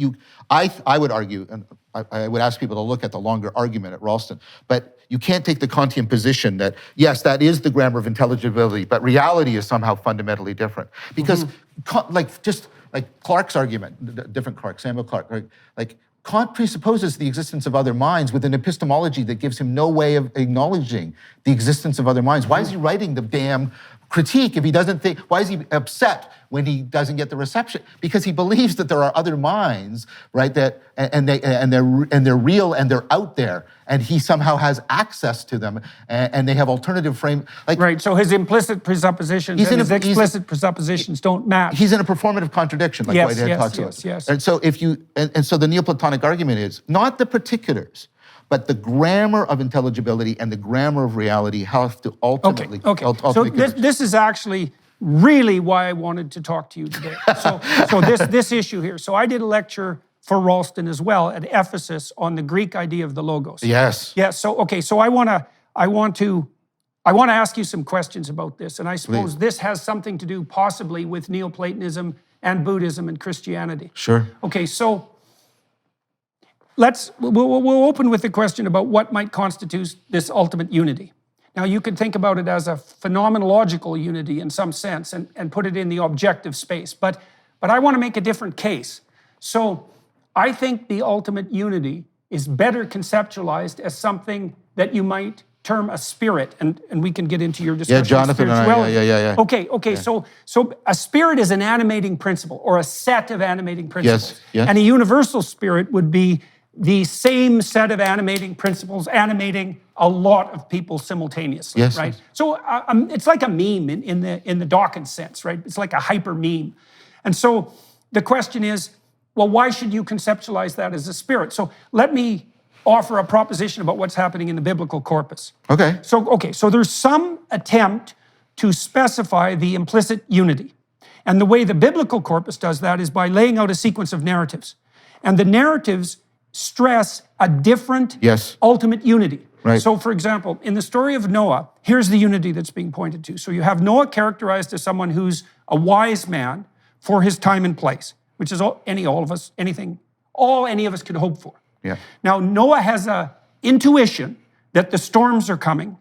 I would argue, and I would ask people to look at the longer argument at Ralston. But you can't take the Kantian position that yes, that is the grammar of intelligibility, but reality is somehow fundamentally different. Because just like Clarke's argument, different Clarke, Samuel Clarke, right? Like Kant presupposes the existence of other minds with an epistemology that gives him no way of acknowledging the existence of other minds. Why is he writing the damn critique if he doesn't think, why is he upset when he doesn't get the reception? Because he believes that there are other minds, right, that and they're real and they're out there, and he somehow has access to them, and they have alternative frame. Right, so his implicit presuppositions and his explicit presuppositions don't match. He's in a performative contradiction, like Whitehead talks about. Yes. And so so the Neoplatonic argument is not the particulars, but the grammar of intelligibility and the grammar of reality have to ultimately. So this is actually really why I wanted to talk to you today. So this issue here. So I did a lecture for Ralston as well at Ephesus on the Greek idea of the logos. Yes. Yeah. So I want to ask you some questions about this, and I suppose this has something to do possibly with Neoplatonism and Buddhism and Christianity. Sure. Okay. So. We'll open with the question about what might constitute this ultimate unity. Now, you could think about it as a phenomenological unity in some sense and put it in the objective space, but I want to make a different case. So I think the ultimate unity is better conceptualized as something that you might term a spirit, and we can get into your discussion. Yeah, Jonathan and I, yeah. Okay, so a spirit is an animating principle, or a set of animating principles. Yes. And a universal spirit would be the same set of animating principles animating a lot of people simultaneously, right? Yes. So it's like a meme in the Dawkins sense, right? It's like a hyper meme. And so the question is, well, why should you conceptualize that as a spirit? So let me offer a proposition about what's happening in the biblical corpus. Okay. So there's some attempt to specify the implicit unity. And the way the biblical corpus does that is by laying out a sequence of narratives. And the narratives stress a different ultimate unity. Right. So, for example, in the story of Noah, here's the unity that's being pointed to. So you have Noah characterized as someone who's a wise man for his time and place, which is all any of us could hope for. Yeah. Now, Noah has an intuition that the storms are coming,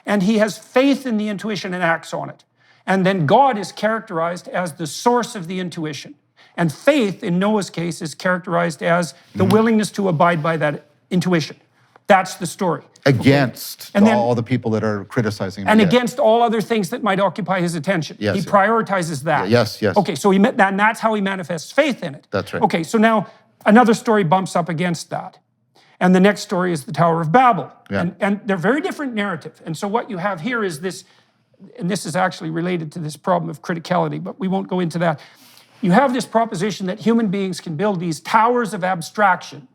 and he has faith in the intuition and acts on it. And then God is characterized as the source of the intuition. And faith, in Noah's case, is characterized as the willingness to abide by that intuition. That's the story. Against And then- all the people that are criticizing him. And Yeah. against all other things that might occupy his attention. Yes, He yeah. prioritizes that. Yes, yes. Okay, so and that's how he manifests faith in it. That's right. Okay, so now another story bumps up against that. And the next story is the Tower of Babel. Yeah. And they're very different narrative. And so what you have here is this, and this is actually related to this problem of criticality, but we won't go into that. You have this proposition that human beings can build these towers of abstraction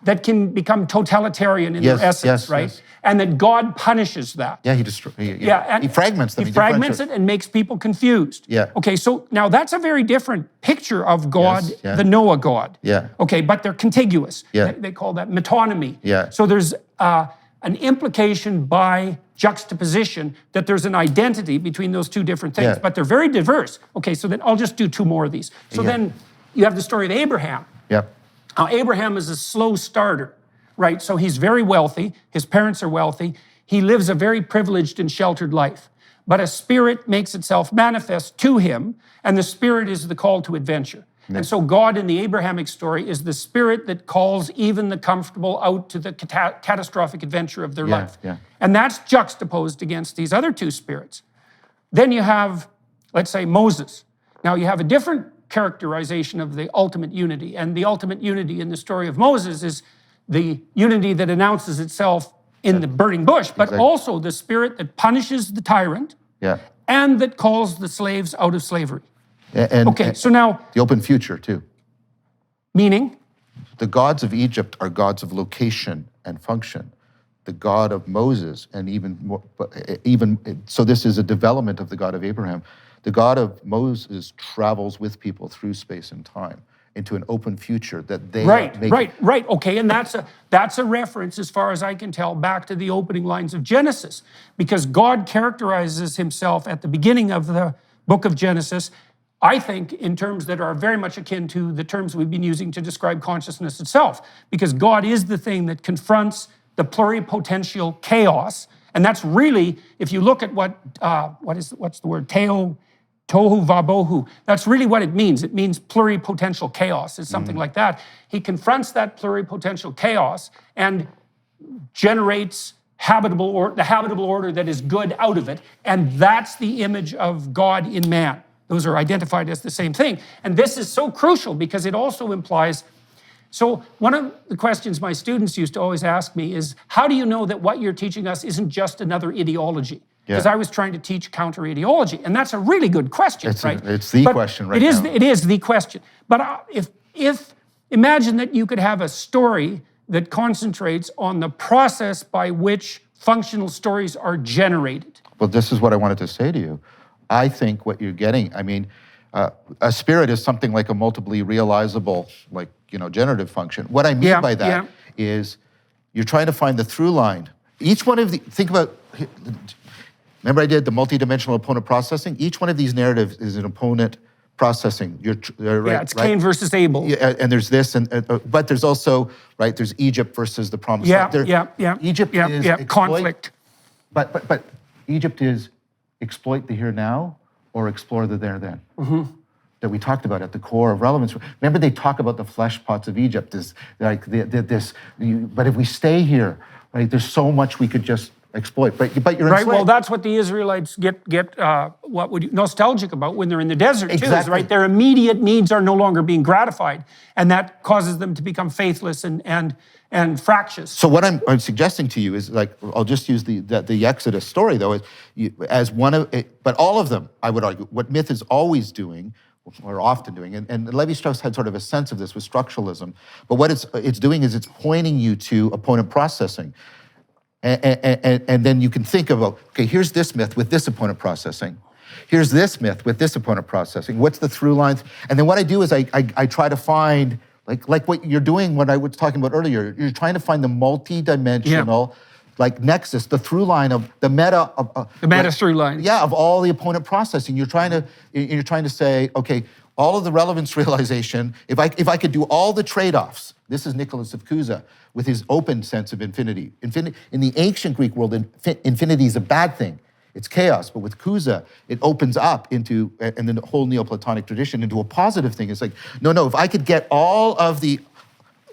that can become totalitarian in Yes, their essence, yes, right? yes. And that God punishes that. Yeah, he fragments them. He fragments it and makes people confused. Yeah. Okay, so now that's a very different picture of God, Yes, yeah. the Noah God. Yeah. Okay, but they're contiguous. Yeah. They call that metonymy. Yeah. So there's an implication by juxtaposition that there's an identity between those two different things, Yeah. but they're very diverse. Okay, so then I'll just do two more of these. So Yeah. then you have the story of Abraham. Yep. Now, Abraham is a slow starter, right? So he's very wealthy. His parents are wealthy. He lives a very privileged and sheltered life. But a spirit makes itself manifest to him, and the spirit is the call to adventure. And so God in the Abrahamic story is the spirit that calls even the comfortable out to the catastrophic adventure of their life. Yeah. And that's juxtaposed against these other two spirits. Then you have, let's say, Moses. Now you have a different characterization of the ultimate unity. And the ultimate unity in the story of Moses is the unity that announces itself in the burning bush, but also the spirit that punishes the tyrant Yeah. and that calls the slaves out of slavery. And Okay, so now, the open future too. meaning? The gods of Egypt are gods of location and function. The God of Moses, and even more, so this is a development of the God of Abraham. The God of Moses travels with people through space and time into an open future that they Right. Okay, and that's a reference, as far as I can tell, back to the opening lines of Genesis, because God characterizes himself at the beginning of the book of Genesis, I think, in terms that are very much akin to the terms we've been using to describe consciousness itself, because God is the thing that confronts the pluripotential chaos, and that's really, if you look at what's the word, tohu vabohu, that's really what it means. It means pluripotential chaos. It's something like that. He confronts that pluripotential chaos and generates the habitable order that is good out of it, and that's the image of God in man. Those are identified as the same thing. And this is so crucial because it also implies, so one of the questions my students used to always ask me is, how do you know that what you're teaching us isn't just another ideology? Because I was trying to teach counter-ideology, and that's a really good question, right? It's the question right now. It is the question. But if imagine that you could have a story that concentrates on the process by which functional stories are generated. Well, this is what I wanted to say to you. I think what you're getting, I mean, a spirit is something like a multiply realizable, generative function. What I mean by that is you're trying to find the through line. Each one of think about, remember I did the multidimensional opponent processing? Each one of these narratives is an opponent processing. It's Cain versus Abel. Yeah, and there's this, but there's also, there's Egypt versus the promised land. Egypt is conflict. But Egypt is exploit the here now or explore the there then. That we talked about at the core of relevance. Remember, they talk about the flesh pots of Egypt as but if we stay here, there's so much we could just exploit. But you're enslaved. Well, that's what the Israelites get nostalgic about when they're in the desert too. Exactly. Their immediate needs are no longer being gratified, and that causes them to become faithless and fractious. So what I'm suggesting to you is, I'll just use the Exodus story though, as one of it, but all of them, I would argue, what myth is always doing, or often doing, and Levi-Strauss had sort of a sense of this with structuralism, but what it's doing is it's pointing you to opponent processing. And then you can think of, okay, here's this myth with this opponent processing. Here's this myth with this opponent processing. What's the through lines? And then what I do is I try to find, like what you're doing, what I was talking about earlier, you're trying to find the multi-dimensional, nexus, the through line of the meta of the meta through line. Yeah, of all the opponent processing. You're trying to say, okay, all of the relevance realization, if I could do all the trade-offs, this is Nicholas of Cusa with his open sense of infinity. In the ancient Greek world, infinity is a bad thing. it's chaos. But with Cusa, it opens up into, and the whole Neoplatonic tradition, into a positive thing. It's like, no, if I could get all of the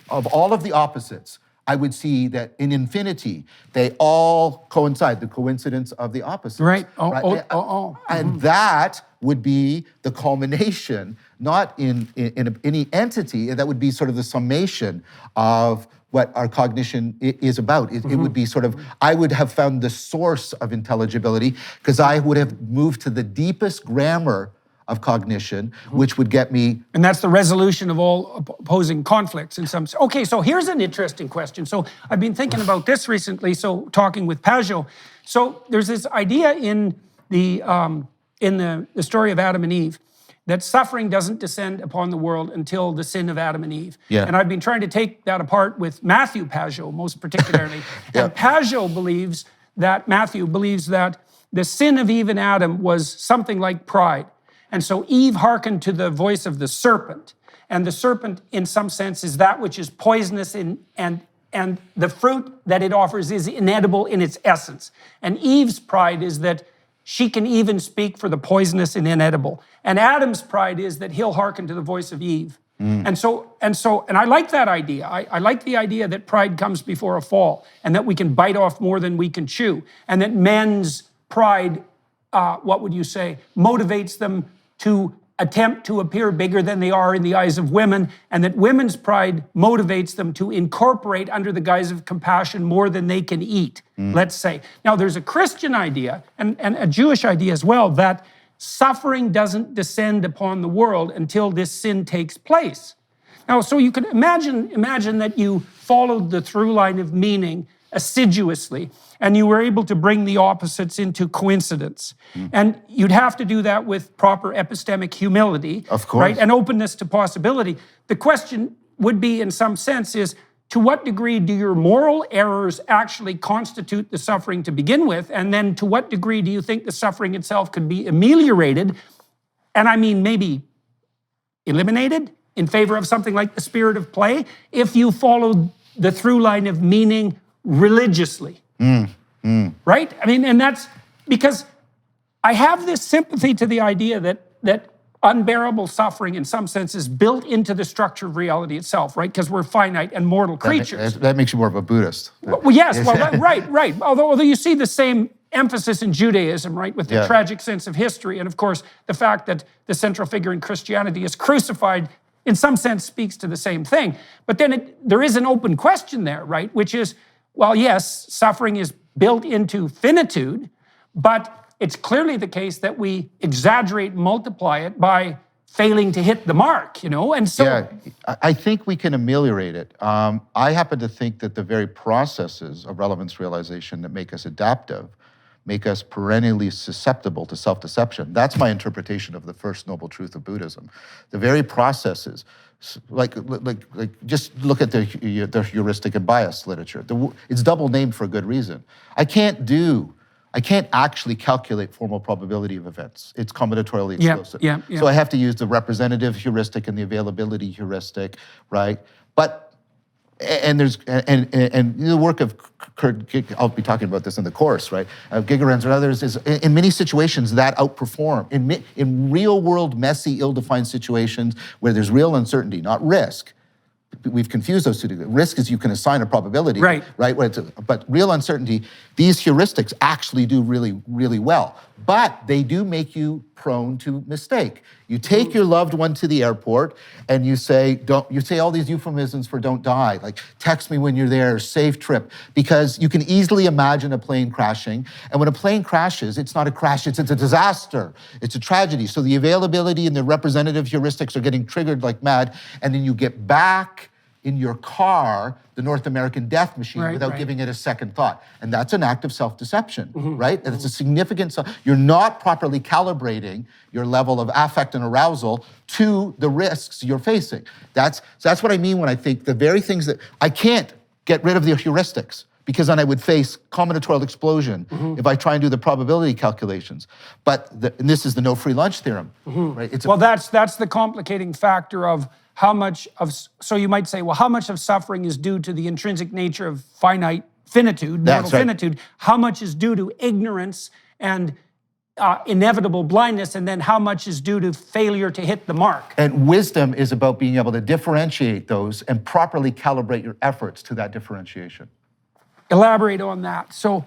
opposites, I would see that in infinity, they all coincide, the coincidence of the opposites. Right. And that would be the culmination, not in any entity, that would be sort of the summation of what our cognition is about. It would be sort of, I would have found the source of intelligibility, because I would have moved to the deepest grammar of cognition, which would get me... And that's the resolution of all opposing conflicts in some sense. Okay, so here's an interesting question. So I've been thinking about this recently, so talking with Piaget. So there's this idea in the story of Adam and Eve, that suffering doesn't descend upon the world until the sin of Adam and Eve. Yeah. And I've been trying to take that apart with Matthew Piaget, most particularly. Yeah. And Matthew believes that the sin of Eve and Adam was something like pride. And so Eve hearkened to the voice of the serpent. And the serpent, in some sense, is that which is poisonous and the fruit that it offers is inedible in its essence. And Eve's pride is that she can even speak for the poisonous and inedible. And Adam's pride is that he'll hearken to the voice of Eve. And I like that idea. I like the idea that pride comes before a fall, and that we can bite off more than we can chew, and that men's pride, what would you say, motivates them to attempt to appear bigger than they are in the eyes of women, and that women's pride motivates them to incorporate under the guise of compassion more than they can eat, let's say. Now, there's a Christian idea, and a Jewish idea as well, that suffering doesn't descend upon the world until this sin takes place. Now, so you can imagine that you followed the through line of meaning assiduously, and you were able to bring the opposites into coincidence. And you'd have to do that with proper epistemic humility, of course, right? And openness to possibility. The question would be, in some sense, is to what degree do your moral errors actually constitute the suffering to begin with? And then to what degree do you think the suffering itself could be ameliorated? And I mean, maybe eliminated in favor of something like the spirit of play, if you followed the through line of meaning religiously, right? I mean, and that's because I have this sympathy to the idea that unbearable suffering in some sense is built into the structure of reality itself, right? Because we're finite and mortal creatures. That makes you more of a Buddhist. Well, yes, right. Although you see the same emphasis in Judaism, right? With the tragic sense of history. And of course, the fact that the central figure in Christianity is crucified in some sense speaks to the same thing. But then there is an open question there, right? Which is, well, yes, suffering is built into finitude, but it's clearly the case that we exaggerate, multiply it by failing to hit the mark, And so, yeah, I think we can ameliorate it. I happen to think that the very processes of relevance realization that make us adaptive, make us perennially susceptible to self-deception. That's my interpretation of the first noble truth of Buddhism. The very processes, like just look at the heuristic and bias literature. It's double named for a good reason. I can't actually calculate formal probability of events. It's combinatorially exclusive. Yeah. So I have to use the representative heuristic and the availability heuristic, right? And the work of Kurt, I'll be talking about this in the course, right? Gigerenz and others is in many situations that outperform. In real world, messy, ill-defined situations where there's real uncertainty, not risk. We've confused those two together. Risk is you can assign a probability, right? But real uncertainty, these heuristics actually do really, really well. But they do make you prone to mistake. You take your loved one to the airport and you say all these euphemisms for don't die, like text me when you're there, safe trip, because you can easily imagine a plane crashing. And when a plane crashes, it's not a crash, it's a disaster. It's a tragedy. So the availability and the representative heuristics are getting triggered like mad. And then you get back in your car, the North American death machine, without giving it a second thought. And that's an act of self-deception, right? And it's a significant, you're not properly calibrating your level of affect and arousal to the risks you're facing. That's what I mean when I think the very things that, I can't get rid of the heuristics, because then I would face combinatorial explosion if I try and do the probability calculations. But and this is the no free lunch theorem, right? That's the complicating factor of how much of, so you might say, well, how much of suffering is due to the intrinsic nature of finitude, mortal finitude? How much is due to ignorance and inevitable blindness, and then how much is due to failure to hit the mark. And wisdom is about being able to differentiate those and properly calibrate your efforts to that differentiation. Elaborate on that. So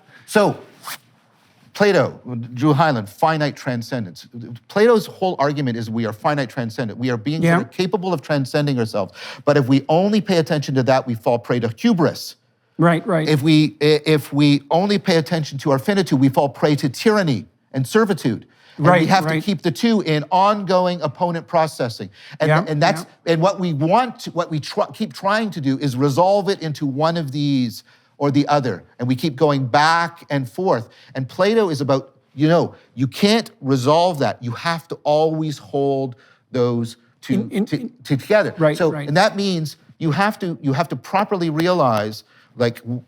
Plato, Drew Highland, finite transcendence. Plato's whole argument is we are finite transcendent. We are beings that are capable of transcending ourselves. But if we only pay attention to that, we fall prey to hubris. Right, right. If we only pay attention to our finitude, we fall prey to tyranny and servitude. And we have to keep the two in ongoing opponent processing. And and what we want to, keep trying to do is resolve it into one of these or the other. And we keep going back and forth. And Plato is about, you can't resolve that. You have to always hold those together. Right, and that means you have to properly realize,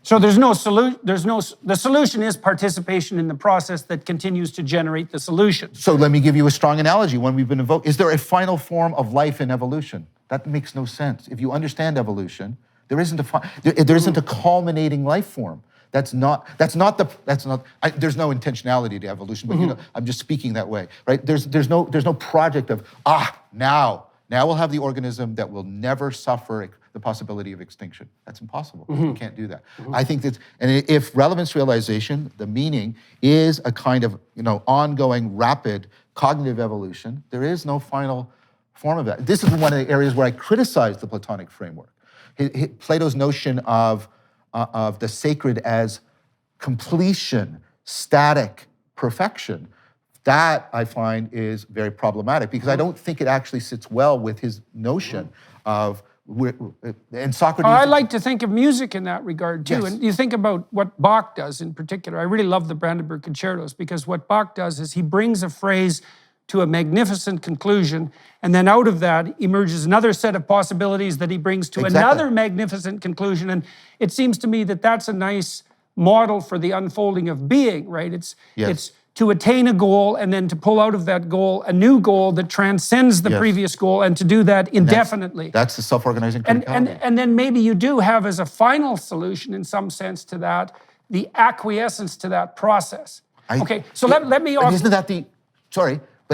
so there's no solution. The solution is participation in the process that continues to generate the solution. So let me give you a strong analogy. When we've been invoked, is there a final form of life in evolution? That makes no sense. If you understand evolution, there isn't a culminating life form. There's no intentionality to evolution, but I'm just speaking that way, right? There's no project of now we'll have the organism that will never suffer the possibility of extinction. That's impossible. You can't do that. I think that, and if relevance realization, the meaning, is a kind of ongoing, rapid cognitive evolution, there is no final form of that. This is one of the areas where I criticize the Platonic framework. Plato's notion of the sacred as completion, static perfection, that I find is very problematic because I don't think it actually sits well with his notion of, and Socrates. I like to think of music in that regard too. Yes. And you think about what Bach does in particular. I really love the Brandenburg Concertos because what Bach does is he brings a phrase to a magnificent conclusion, and then out of that emerges another set of possibilities that he brings to another magnificent conclusion. And it seems to me that that's a nice model for the unfolding of being, right? It's to attain a goal and then to pull out of that goal a new goal that transcends the previous goal, and to do that indefinitely. That's the self-organizing criticality. And then maybe you do have as a final solution in some sense to that, the acquiescence to that process. Let me offer...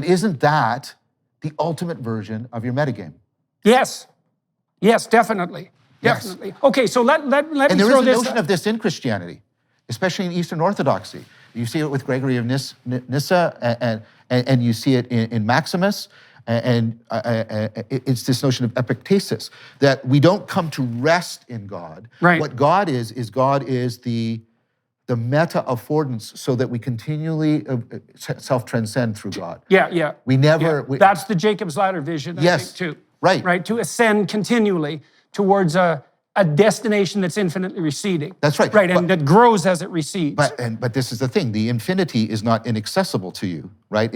Isn't that the ultimate version of your metagame? Yes, definitely. Definitely. Okay, so let me throw this... And there is a notion of this in Christianity, especially in Eastern Orthodoxy. You see it with Gregory of Nyssa, and you see it in Maximus, and it's this notion of epictasis, that we don't come to rest in God. Right. What God is the meta-affordance, so that we continually self-transcend through God. Yeah. We never... That's the Jacob's Ladder vision, I think, too. Right. To ascend continually towards a destination that's infinitely receding. That's right. Right, and that grows as it recedes. But this is the thing, the infinity is not inaccessible to you, right?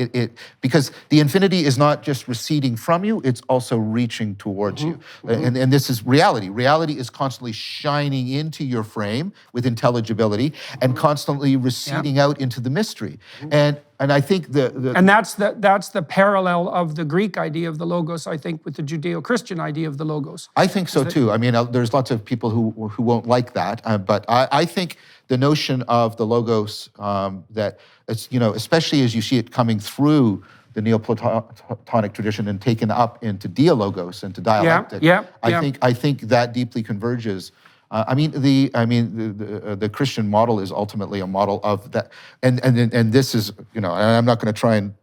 Because the infinity is not just receding from you, it's also reaching towards you. And this is reality. Reality is constantly shining into your frame with intelligibility and constantly receding out into the mystery. And I think and that's the parallel of the Greek idea of the logos, I think, with the Judeo-Christian idea of the logos. I think so too. I mean, there's lots of people who won't like that, but I think the notion of the logos, that it's, especially as you see it coming through the Neoplatonic tradition and taken up into dialogos, into dialectic. I think that deeply converges. The Christian model is ultimately a model of that, and this is, I'm not going to try and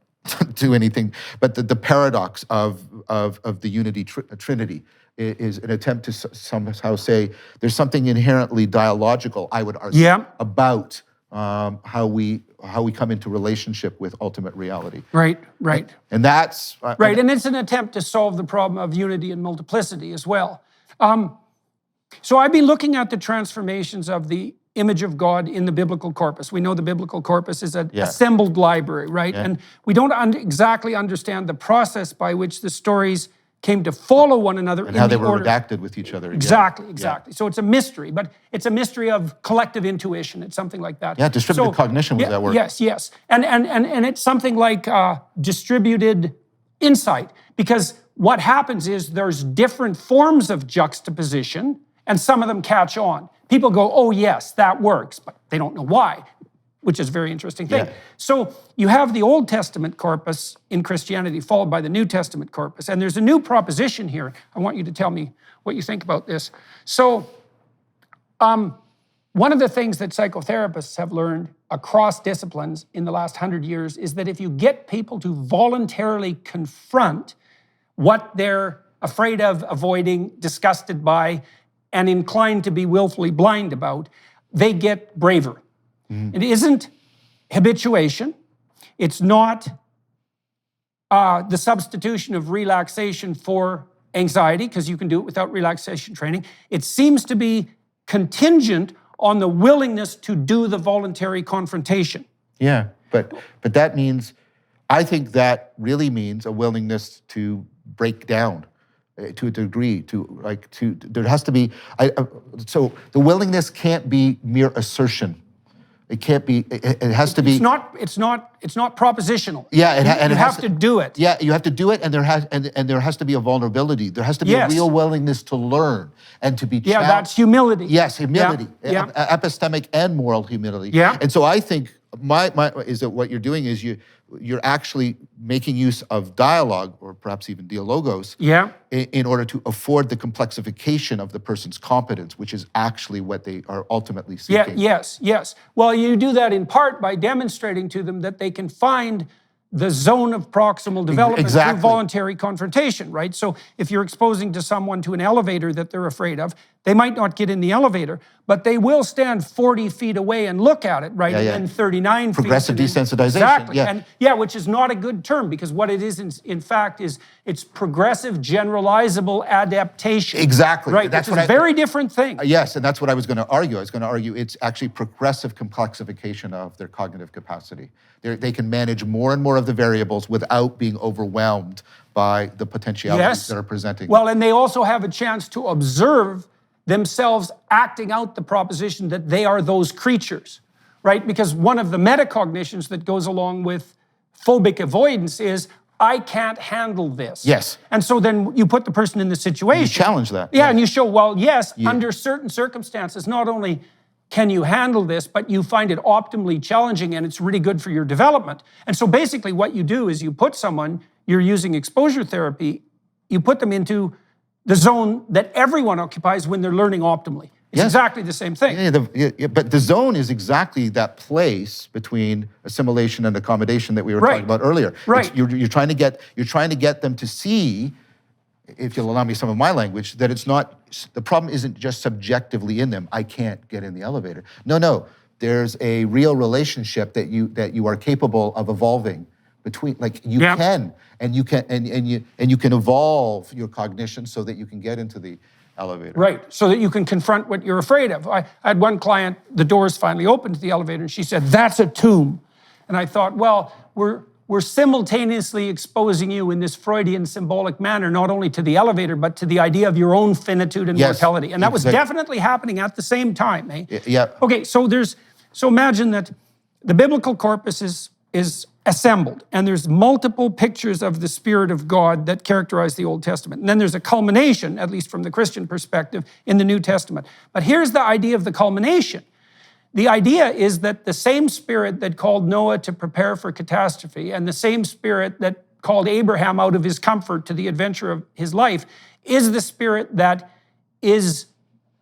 do anything, but the paradox of the unity trinity is an attempt to somehow say there's something inherently dialogical, I would argue, about how we come into relationship with ultimate reality. Right. And that's right, and it's an attempt to solve the problem of unity and multiplicity as well. So I've been looking at the transformations of the image of God in the biblical corpus. We know the biblical corpus is an assembled library, right? Yeah. And we don't exactly understand the process by which the stories came to follow one another and how they were redacted with each other. Exactly. So it's a mystery, but it's a mystery of collective intuition. It's something like that. Yeah, distributed cognition was that word. Yes. And it's something like distributed insight, because what happens is there's different forms of juxtaposition, and some of them catch on. People go, oh yes, that works, but they don't know why. which is a very interesting thing. Yeah. So you have the Old Testament corpus in Christianity followed by the New Testament corpus. And there's a new proposition here. I want you to tell me what you think about this. So one of the things that psychotherapists have learned across disciplines in the last 100 years is that if you get people to voluntarily confront what they're afraid of, avoiding, disgusted by, and inclined to be willfully blind about, they get braver. It isn't habituation. It's not the substitution of relaxation for anxiety, because you can do it without relaxation training. It seems to be contingent on the willingness to do the voluntary confrontation. Yeah, but that means, I think that really means a willingness to break down to a degree, there has to be, so the willingness can't be mere assertion. It can't be, it has to be. It's not propositional. Yeah, you have to do it. Yeah, you have to do it, and there has to be a vulnerability. There has to be a real willingness to learn and to be challenged. Yeah, that's humility. Yes, humility. Yeah. Epistemic and moral humility. Yeah. And so I think my is that what you're doing is you're actually making use of dialogue, or perhaps even dialogos, in order to afford the complexification of the person's competence, which is actually what they are ultimately seeking. Yes. Well, you do that in part by demonstrating to them that they can find the zone of proximal development through voluntary confrontation, right? So if you're exposing to someone to an elevator that they're afraid of, they might not get in the elevator, but they will stand 40 feet away and look at it, right? And then 39 Progressive feet. desensitization. Exactly. And which is not a good term, because what it is in fact is it's progressive generalizable adaptation. Exactly. Right, That's which is a very different thing. Yes, and that's what I was going to argue. I was going to argue it's actually progressive complexification of their cognitive capacity. They can manage more and more of the variables without being overwhelmed by the potentialities that are presenting. Well, and they also have a chance to observe themselves acting out the proposition that they are those creatures, right? Because one of the metacognitions that goes along with phobic avoidance is, I can't handle this. Yes. And so then you put the person in the situation. You challenge that. Yeah, and you show, well, yes, under certain circumstances, not only can you handle this, but you find it optimally challenging and it's really good for your development. And so basically what you do is you put someone, you're using exposure therapy, you put them into the zone that everyone occupies when they're learning optimally. It's exactly the same thing. But the zone is exactly that place between assimilation and accommodation that we were talking about earlier. Right. You're trying to get them to see, if you'll allow me some of my language, that it's not, the problem isn't just subjectively in them. I can't get in the elevator. No. There's a real relationship that you are capable of evolving between, like you can, and you can evolve your cognition so that you can get into the elevator. Right, so that you can confront what you're afraid of. I had one client, the doors finally opened to the elevator, and she said, "That's a tomb." And I thought, well, we're simultaneously exposing you in this Freudian symbolic manner, not only to the elevator, but to the idea of your own finitude and mortality. And that was definitely happening at the same time, eh? Yeah. Okay, so imagine that the biblical corpus is assembled, and there's multiple pictures of the Spirit of God that characterize the Old Testament. And then there's a culmination, at least from the Christian perspective, in the New Testament. But here's the idea of the culmination. The idea is that the same Spirit that called Noah to prepare for catastrophe, and the same Spirit that called Abraham out of his comfort to the adventure of his life, is the Spirit that is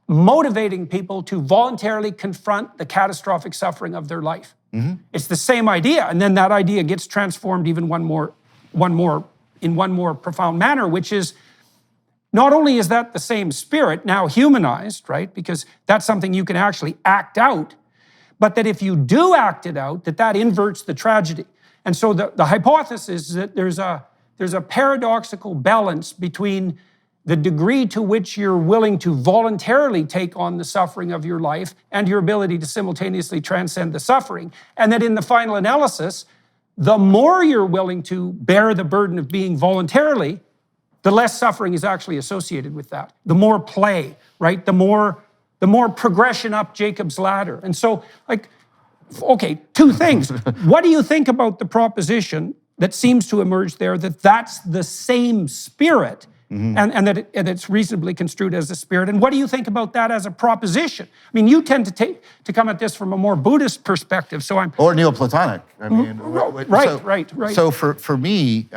motivating people to voluntarily confront the catastrophic suffering of their life. It's the same idea, and then that idea gets transformed even in one more profound manner, which is, not only is that the same Spirit, now humanized, right? Because that's something you can actually act out, but that if you do act it out, that inverts the tragedy. And so the hypothesis is that there's a paradoxical balance between the degree to which you're willing to voluntarily take on the suffering of your life and your ability to simultaneously transcend the suffering. And that in the final analysis, the more you're willing to bear the burden of being voluntarily, the less suffering is actually associated with that. The more play, right? The more progression up Jacob's ladder. And so, okay, two things. What do you think about the proposition that seems to emerge there, that that's the same Spirit and that it's reasonably construed as a spirit. And what do you think about that as a proposition? I mean, you tend to come at this from a more Buddhist perspective, so I'm... Or Neoplatonic. I mean, right. So for me,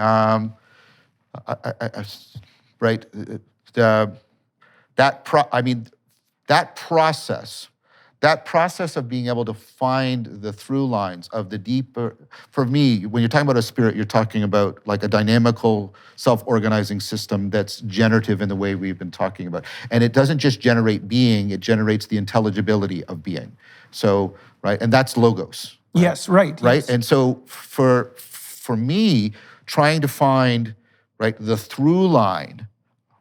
that process of being able to find the through lines of the deeper, for me, when you're talking about a spirit, you're talking about like a dynamical, self-organizing system that's generative in the way we've been talking about. And it doesn't just generate being, it generates the intelligibility of being. So, right, and that's logos. Right? Yes, right. Yes. And so for me, trying to find, right, the through line,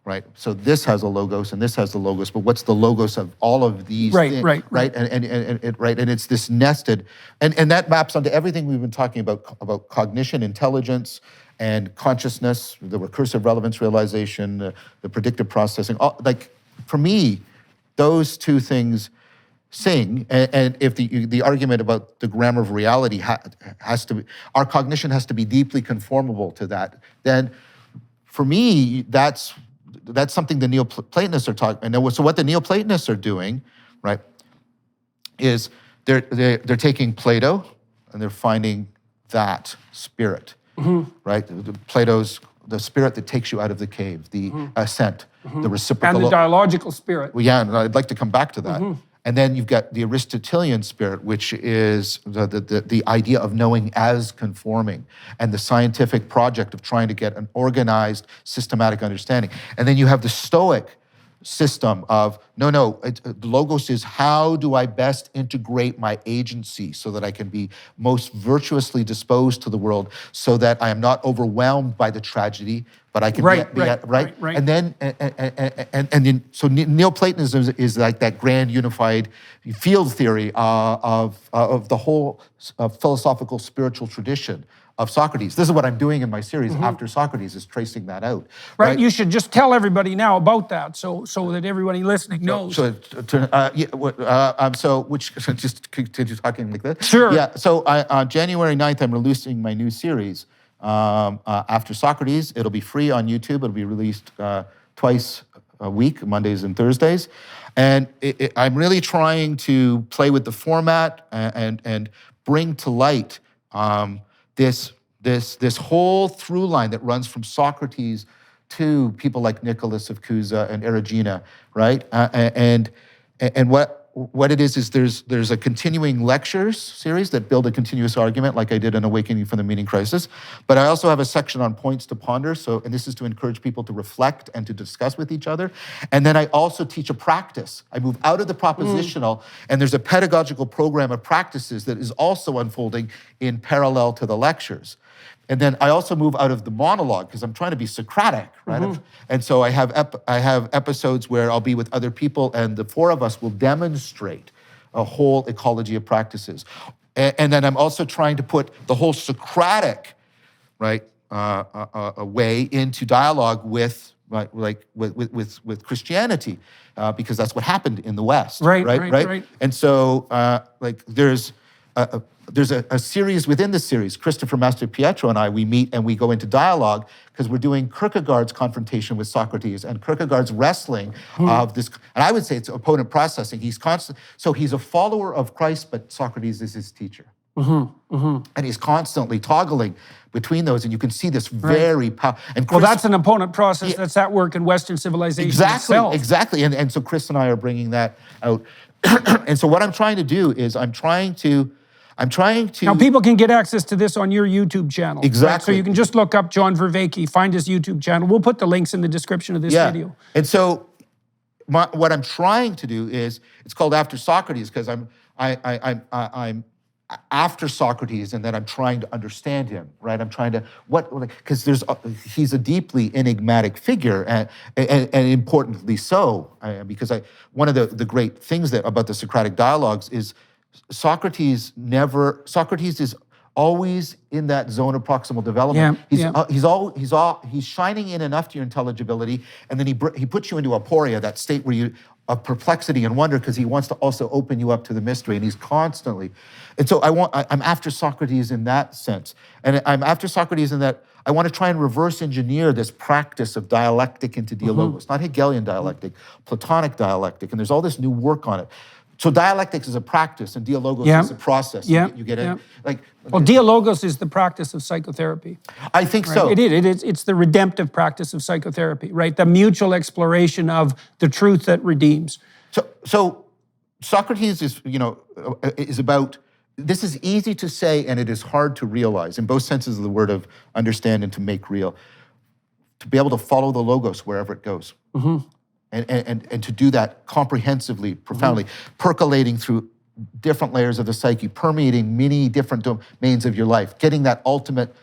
right? So this has a logos and this has the logos, but what's the logos of all of these things? Right. And it's this nested, and that maps onto everything we've been talking about cognition, intelligence, and consciousness, the recursive relevance realization, the predictive processing. Like, for me, those two things sing, and if the argument about the grammar of reality has to be, our cognition has to be deeply conformable to that, then for me, that's something the Neoplatonists are talking. And so what the Neoplatonists are doing, right, is they're taking Plato and they're finding that spirit, right? Plato's the spirit that takes you out of the cave, the ascent, the reciprocal, and the dialogical spirit. Well, yeah, and I'd like to come back to that. And then you've got the Aristotelian spirit, which is the idea of knowing as conforming, and the scientific project of trying to get an organized, systematic understanding. And then you have the Stoic system of, logos is how do I best integrate my agency so that I can be most virtuously disposed to the world, so that I am not overwhelmed by the tragedy, but I can right. And then so Neoplatonism is like that grand unified field theory of the whole philosophical spiritual tradition of Socrates. This is what I'm doing in my series, After Socrates, is tracing that out. Right, you should just tell everybody now about that, so that everybody listening knows. Just continue talking like this? Sure. Yeah, so on January 9th, I'm releasing my new series, After Socrates. It'll be free on YouTube. It'll be released twice a week, Mondays and Thursdays. And I'm really trying to play with the format and bring to light this whole through line that runs from Socrates to people like Nicholas of Cusa and Erigena, right? And what it is there's a continuing lectures series that build a continuous argument, like I did in Awakening from the Meaning Crisis. But I also have a section on points to ponder. And this is to encourage people to reflect and to discuss with each other. And then I also teach a practice. I move out of the propositional, and there's a pedagogical program of practices that is also unfolding in parallel to the lectures. And then I also move out of the monologue because I'm trying to be Socratic, right? And so I have episodes where I'll be with other people, and the four of us will demonstrate a whole ecology of practices. And then I'm also trying to put the whole Socratic, right, way into dialogue with Christianity, because that's what happened in the West, right? And so there's a series within the series. Christopher Master Pietro and I, we meet and we go into dialogue because we're doing Kierkegaard's confrontation with Socrates and Kierkegaard's wrestling of this. And I would say it's opponent processing. So he's a follower of Christ, but Socrates is his teacher. And he's constantly toggling between those, and you can see this very powerful. Well, that's an opponent process that's at work in Western civilization itself. Exactly. And so Chris and I are bringing that out. And so what I'm trying to do is I'm trying to... Now, people can get access to this on your YouTube channel. Exactly. Right? So you can just look up John Vervaeke, find his YouTube channel. We'll put the links in the description of this video. And so what I'm trying to do is, it's called After Socrates, because I'm after Socrates, and then I'm trying to understand him, right? I'm trying to, because he's a deeply enigmatic figure, and importantly so, because one of the great things about the Socratic dialogues is Socrates is always in that zone of proximal development. He's shining in enough to your intelligibility, and then he puts you into aporia, that state where of perplexity and wonder, because he wants to also open you up to the mystery, and he's constantly. And so I'm after Socrates in that sense. And I'm after Socrates in that I want to try and reverse engineer this practice of dialectic into dialogos, not Hegelian dialectic, Platonic dialectic, and there's all this new work on it. So dialectics is a practice, and dialogos is a process. You get it? Like, well, dialogos is the practice of psychotherapy. I think right? so. It is. It's the redemptive practice of psychotherapy, right? The mutual exploration of the truth that redeems. So Socrates is about. This is easy to say, and it is hard to realize in both senses of the word of understand and to make real. To be able to follow the logos wherever it goes. And to do that comprehensively, profoundly, percolating through different layers of the psyche, permeating many different domains of your life, getting that ultimate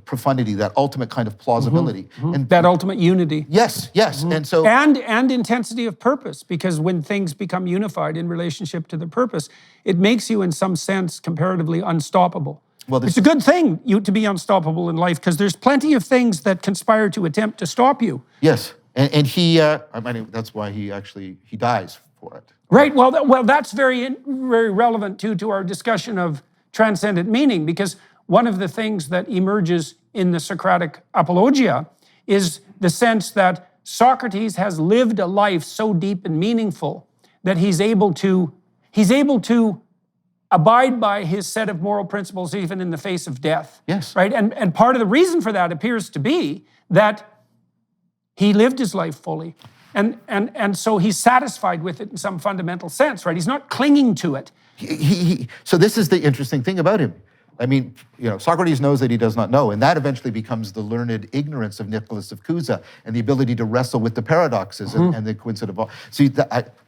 profundity, that ultimate kind of plausibility. And that ultimate unity. Yes. And so... And intensity of purpose, because when things become unified in relationship to the purpose, it makes you, in some sense, comparatively unstoppable. Well, it's a good thing to be unstoppable in life, because there's plenty of things that conspire to attempt to stop you. Yes. And he, that's why he dies for it. Right. Well, that's very relevant too to our discussion of transcendent meaning, because one of the things that emerges in the Socratic apologia is the sense that Socrates has lived a life so deep and meaningful that he's able to abide by his set of moral principles even in the face of death. Yes. Right. And part of the reason for that appears to be that he lived his life fully. And so he's satisfied with it in some fundamental sense, right? He's not clinging to it. So this is the interesting thing about him. I mean, Socrates knows that he does not know, and that eventually becomes the learned ignorance of Nicholas of Cusa and the ability to wrestle with the paradoxes and the coincidence of all. So,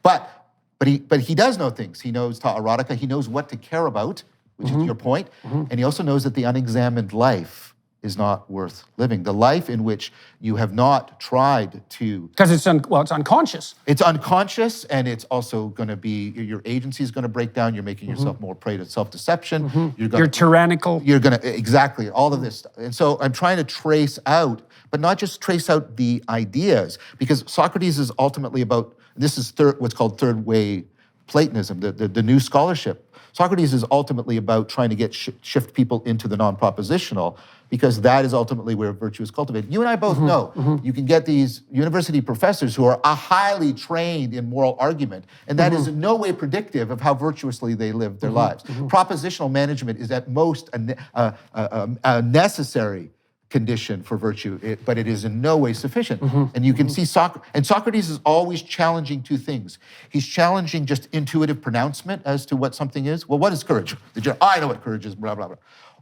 but he does know things. He knows ta erotica. He knows what to care about, which is your point, and he also knows that the unexamined life is not worth living. The life in which you have not tried to... Because it's unconscious. It's unconscious, and it's also going to be, your agency is going to break down, you're making yourself more prey to self-deception. You're tyrannical. You're going to, exactly, all of this stuff. And so I'm trying to trace out, but not just trace out the ideas, because Socrates is ultimately about, this is what's called third way Platonism, the new scholarship. Socrates is ultimately about trying to get shift people into the non-propositional, because that is ultimately where virtue is cultivated. You and I both know you can get these university professors who are highly trained in moral argument, and that is in no way predictive of how virtuously they live their lives. Propositional management is at most a necessary condition for virtue, but it is in no way sufficient. And you can see Socrates is always challenging two things. He's challenging just intuitive pronouncement as to what something is. Well, what is courage? I know what courage is, blah, blah, blah.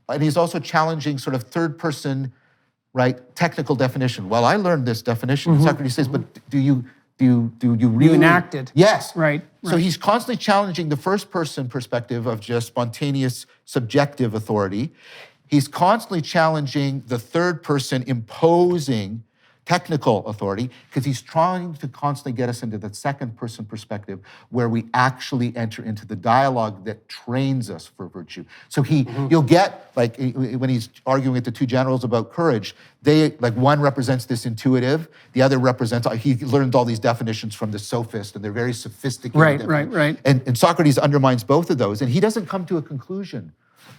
And he's also challenging sort of third person, right, technical definition. Well, I learned this definition. Socrates says, but do you really... You enact it. Yes. Right. So he's constantly challenging the first person perspective of just spontaneous subjective authority. He's constantly challenging the third person imposing technical authority, because he's trying to constantly get us into that second person perspective where we actually enter into the dialogue that trains us for virtue. So you'll get, like when he's arguing with the two generals about courage, one represents this intuitive, the other represents, he learned all these definitions from the sophist, and they're very sophisticated. Right. And Socrates undermines both of those, and he doesn't come to a conclusion.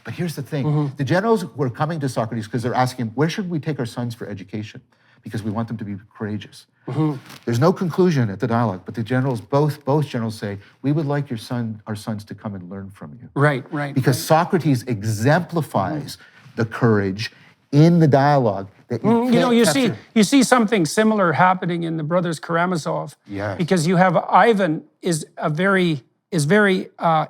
But here's the thing. The generals were coming to Socrates because they're asking him, where should we take our sons for education? Because we want them to be courageous. There's no conclusion at the dialogue, but the generals, both generals say, we would like our sons to come and learn from you. Right. Because Socrates exemplifies the courage in the dialogue that you see something similar happening in the brothers Karamazov. Yes. Because you have Ivan is very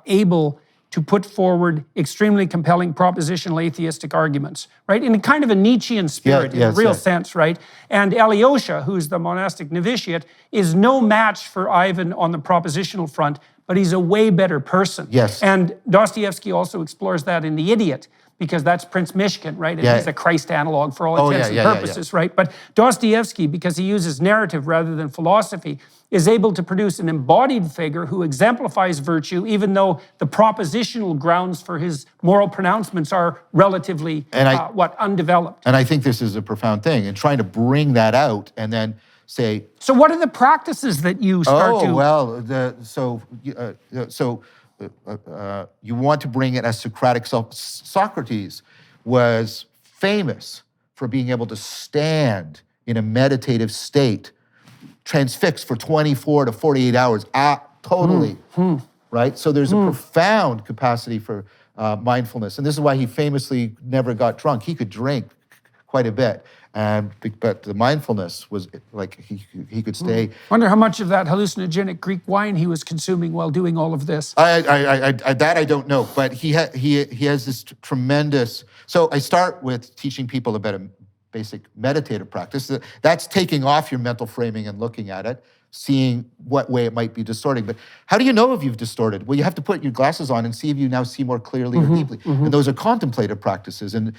able to put forward extremely compelling propositional atheistic arguments, right? In a kind of a Nietzschean spirit, in a real sense, right? And Alyosha, who's the monastic novitiate, is no match for Ivan on the propositional front, but he's a way better person. Yes. And Dostoevsky also explores that in The Idiot, because that's Prince Mishkin, right? And he's a Christ analog for all intents and purposes, right? But Dostoevsky, because he uses narrative rather than philosophy, is able to produce an embodied figure who exemplifies virtue, even though the propositional grounds for his moral pronouncements are relatively, undeveloped. And I think this is a profound thing, and trying to bring that out, and then say. So what are the practices that you start to? Oh, well, you want to bring it as Socratic self. Socrates was famous for being able to stand in a meditative state, transfixed for 24 to 48 hours, totally, right? So there's a profound capacity for mindfulness. And this is why he famously never got drunk. He could drink quite a bit. But the mindfulness was like he could stay. Wonder how much of that hallucinogenic Greek wine he was consuming while doing all of this. That I don't know, but he has this tremendous. So I start with teaching people about a basic meditative practice. That's taking off your mental framing and looking at it, seeing what way it might be distorting. But how do you know if you've distorted? Well, you have to put your glasses on and see if you now see more clearly or deeply. And those are contemplative practices. And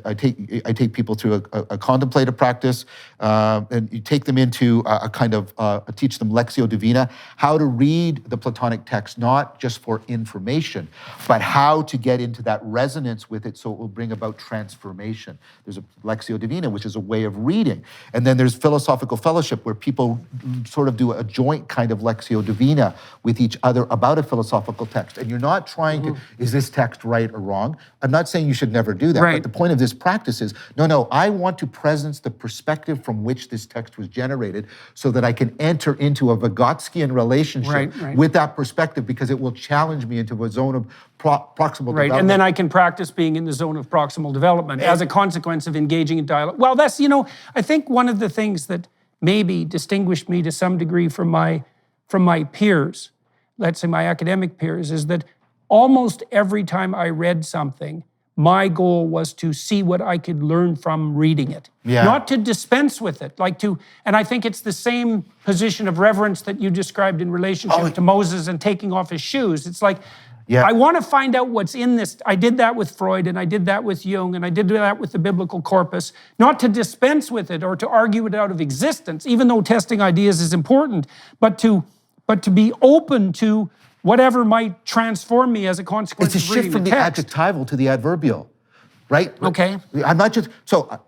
I take people through a contemplative practice, and you take them into a kind of teach them Lectio Divina, how to read the Platonic text, not just for information, but how to get into that resonance with it so it will bring about transformation. There's a Lectio Divina, which is a way of reading. And then there's philosophical fellowship, where people sort of do a joint kind of Lectio Divina with each other about a philosophical text. And you're not trying to, is this text right or wrong? I'm not saying you should never do that, but the point of this practice is, no, I want to presence the perspective from which this text was generated so that I can enter into a Vygotskian relationship with that perspective, because it will challenge me into a zone of proximal development. And then I can practice being in the zone of proximal development as a consequence of engaging in dialogue. Well, that's, I think one of the things that maybe distinguished me to some degree from my peers, let's say my academic peers, is that almost every time I read something, my goal was to see what I could learn from reading it. Not to dispense with it, and I think it's the same position of reverence that you described in relationship to Moses and taking off his shoes. It's like, I want to find out what's in this. I did that with Freud, and I did that with Jung, and I did that with the biblical corpus, not to dispense with it or to argue it out of existence, even though testing ideas is important, but to be open to whatever might transform me as a consequence of reading the text. It's a shift from the adjectival to the adverbial, right? Okay. I'm not just, so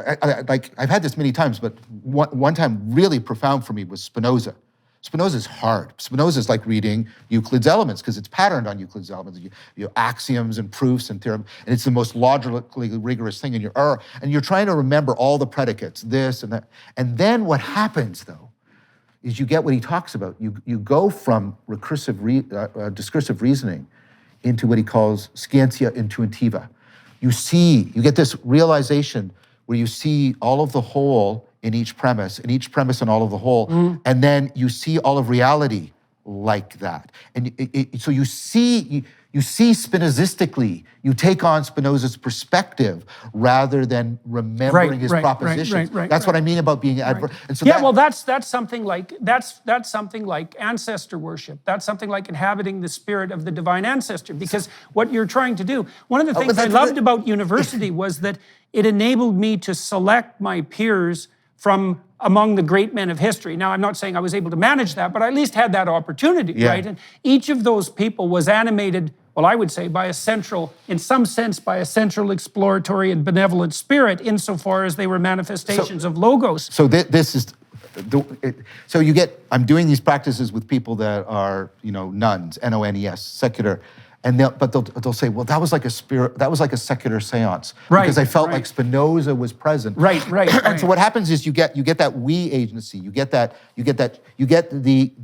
I've had this many times, but one time really profound for me was Spinoza. Spinoza's hard. Spinoza's like reading Euclid's Elements, because it's patterned on Euclid's Elements. You axioms and proofs and theorem, and it's the most logically rigorous thing in your and you're trying to remember all the predicates, this and that. And then what happens, though, is you get what he talks about. You go from discursive reasoning into what he calls scientia intuitiva. You get this realization where you see all of the whole in each premise, and all of the whole, and then you see all of reality like that. And so you see Spinozistically, you take on Spinoza's perspective rather than remembering his propositions. That's what I mean about being And so that's something like ancestor worship. That's something like inhabiting the spirit of the divine ancestor. Because what you're trying to do, one of the things I loved about university was that it enabled me to select my peers from among the great men of history. Now, I'm not saying I was able to manage that, but I at least had that opportunity, right? And each of those people was animated, well, I would say, in some sense, by a central exploratory and benevolent spirit, insofar as they were manifestations of logos. So this is, I'm doing these practices with people that are, nuns, N-O-N-E-S, secular, and they'll say, well, that was like a secular seance, because I felt like Spinoza was present. Right. And so what happens is you get that we agency, you get the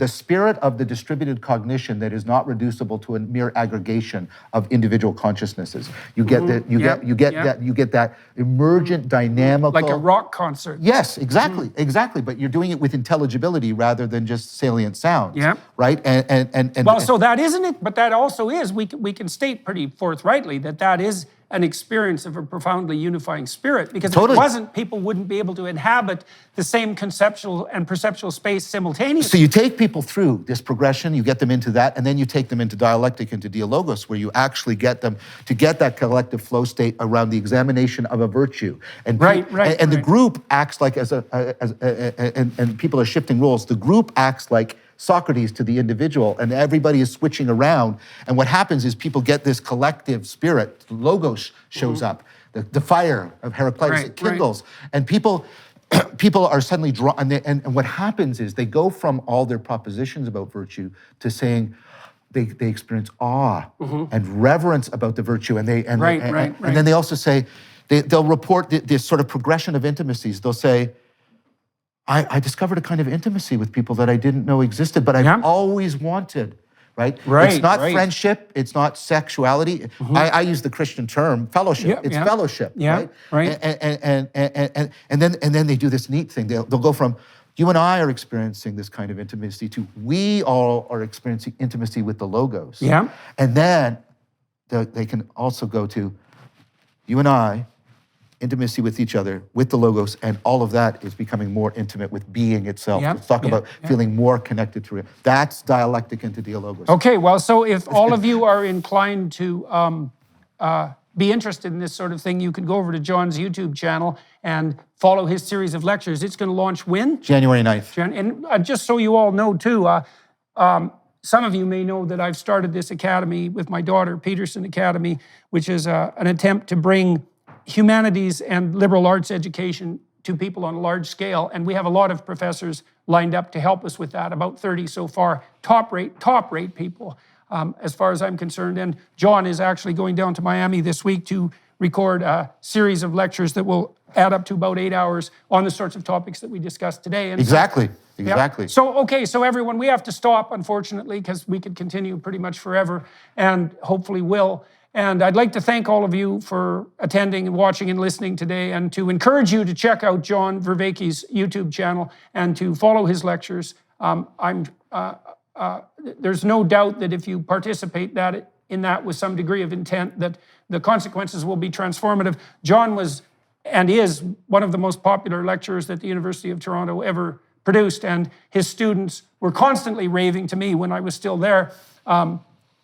spirit of the distributed cognition that is not reducible to a mere aggregation of individual consciousnesses. You get that emergent, dynamical, like a rock concert. Yes, exactly. But you're doing it with intelligibility rather than just salient sounds. Right. So that isn't it, but that also is. We can state pretty forthrightly that is an experience of a profoundly unifying spirit, because if it wasn't, people wouldn't be able to inhabit the same conceptual and perceptual space simultaneously. So you take people through this progression, you get them into that, and then you take them into dialectic, into dialogos, where you actually get them to get that collective flow state around the examination of a virtue. And the group acts like and people are shifting roles. The group acts like Socrates to the individual, and everybody is switching around. And what happens is people get this collective spirit, logos shows up, the fire of Heraclitus, it kindles. And people, people are suddenly drawn, and what happens is they go from all their propositions about virtue to saying they experience awe and reverence about the virtue, and then they also say they'll report this sort of progression of intimacies. They'll say, I discovered a kind of intimacy with people that I didn't know existed, but I've always wanted. Right? It's not friendship. It's not sexuality. I use the Christian term fellowship. It's fellowship. Right. And then they do this neat thing. They'll go from you and I are experiencing this kind of intimacy to we all are experiencing intimacy with the logos. And then they can also go to you and I, intimacy with each other, with the logos, and all of that is becoming more intimate with being itself. Let's talk about feeling more connected to it. That's dialectic into dialogos. Okay, well, so if all of you are inclined to be interested in this sort of thing, you can go over to John's YouTube channel and follow his series of lectures. It's going to launch when? January 9th. And just so you all know, too, some of you may know that I've started this academy with my daughter, Peterson Academy, which is an attempt to bring humanities and liberal arts education to people on a large scale. And we have a lot of professors lined up to help us with that, about 30 so far, top rate people, as far as I'm concerned. And John is actually going down to Miami this week to record a series of lectures that will add up to about 8 hours on the sorts of topics that we discussed today. And exactly. So everyone, we have to stop, unfortunately, because we could continue pretty much forever, and hopefully will. And I'd like to thank all of you for attending and watching and listening today, and to encourage you to check out John Vervaeke's YouTube channel and to follow his lectures. There's no doubt that if you participate in that with some degree of intent, that the consequences will be transformative. John was and is one of the most popular lecturers that the University of Toronto ever produced, and his students were constantly raving to me when I was still there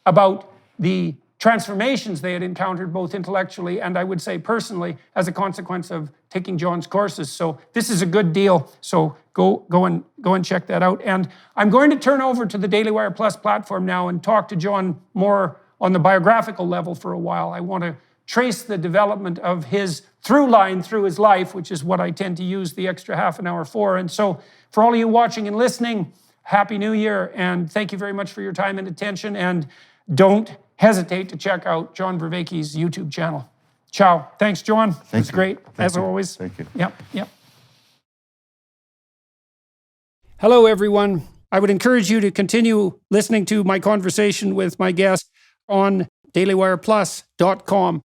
about the transformations they had encountered both intellectually and I would say personally as a consequence of taking John's courses. So this is a good deal. So go and check that out. And I'm going to turn over to the Daily Wire Plus platform now and talk to John more on the biographical level for a while. I want to trace the development of his through line through his life, which is what I tend to use the extra half an hour for. And so for all of you watching and listening, Happy New Year, and thank you very much for your time and attention, and don't hesitate to check out John Vervaeke's YouTube channel. Ciao. Thanks, John. It's great, as always. Thank you. Yep. Hello, everyone. I would encourage you to continue listening to my conversation with my guest on dailywireplus.com.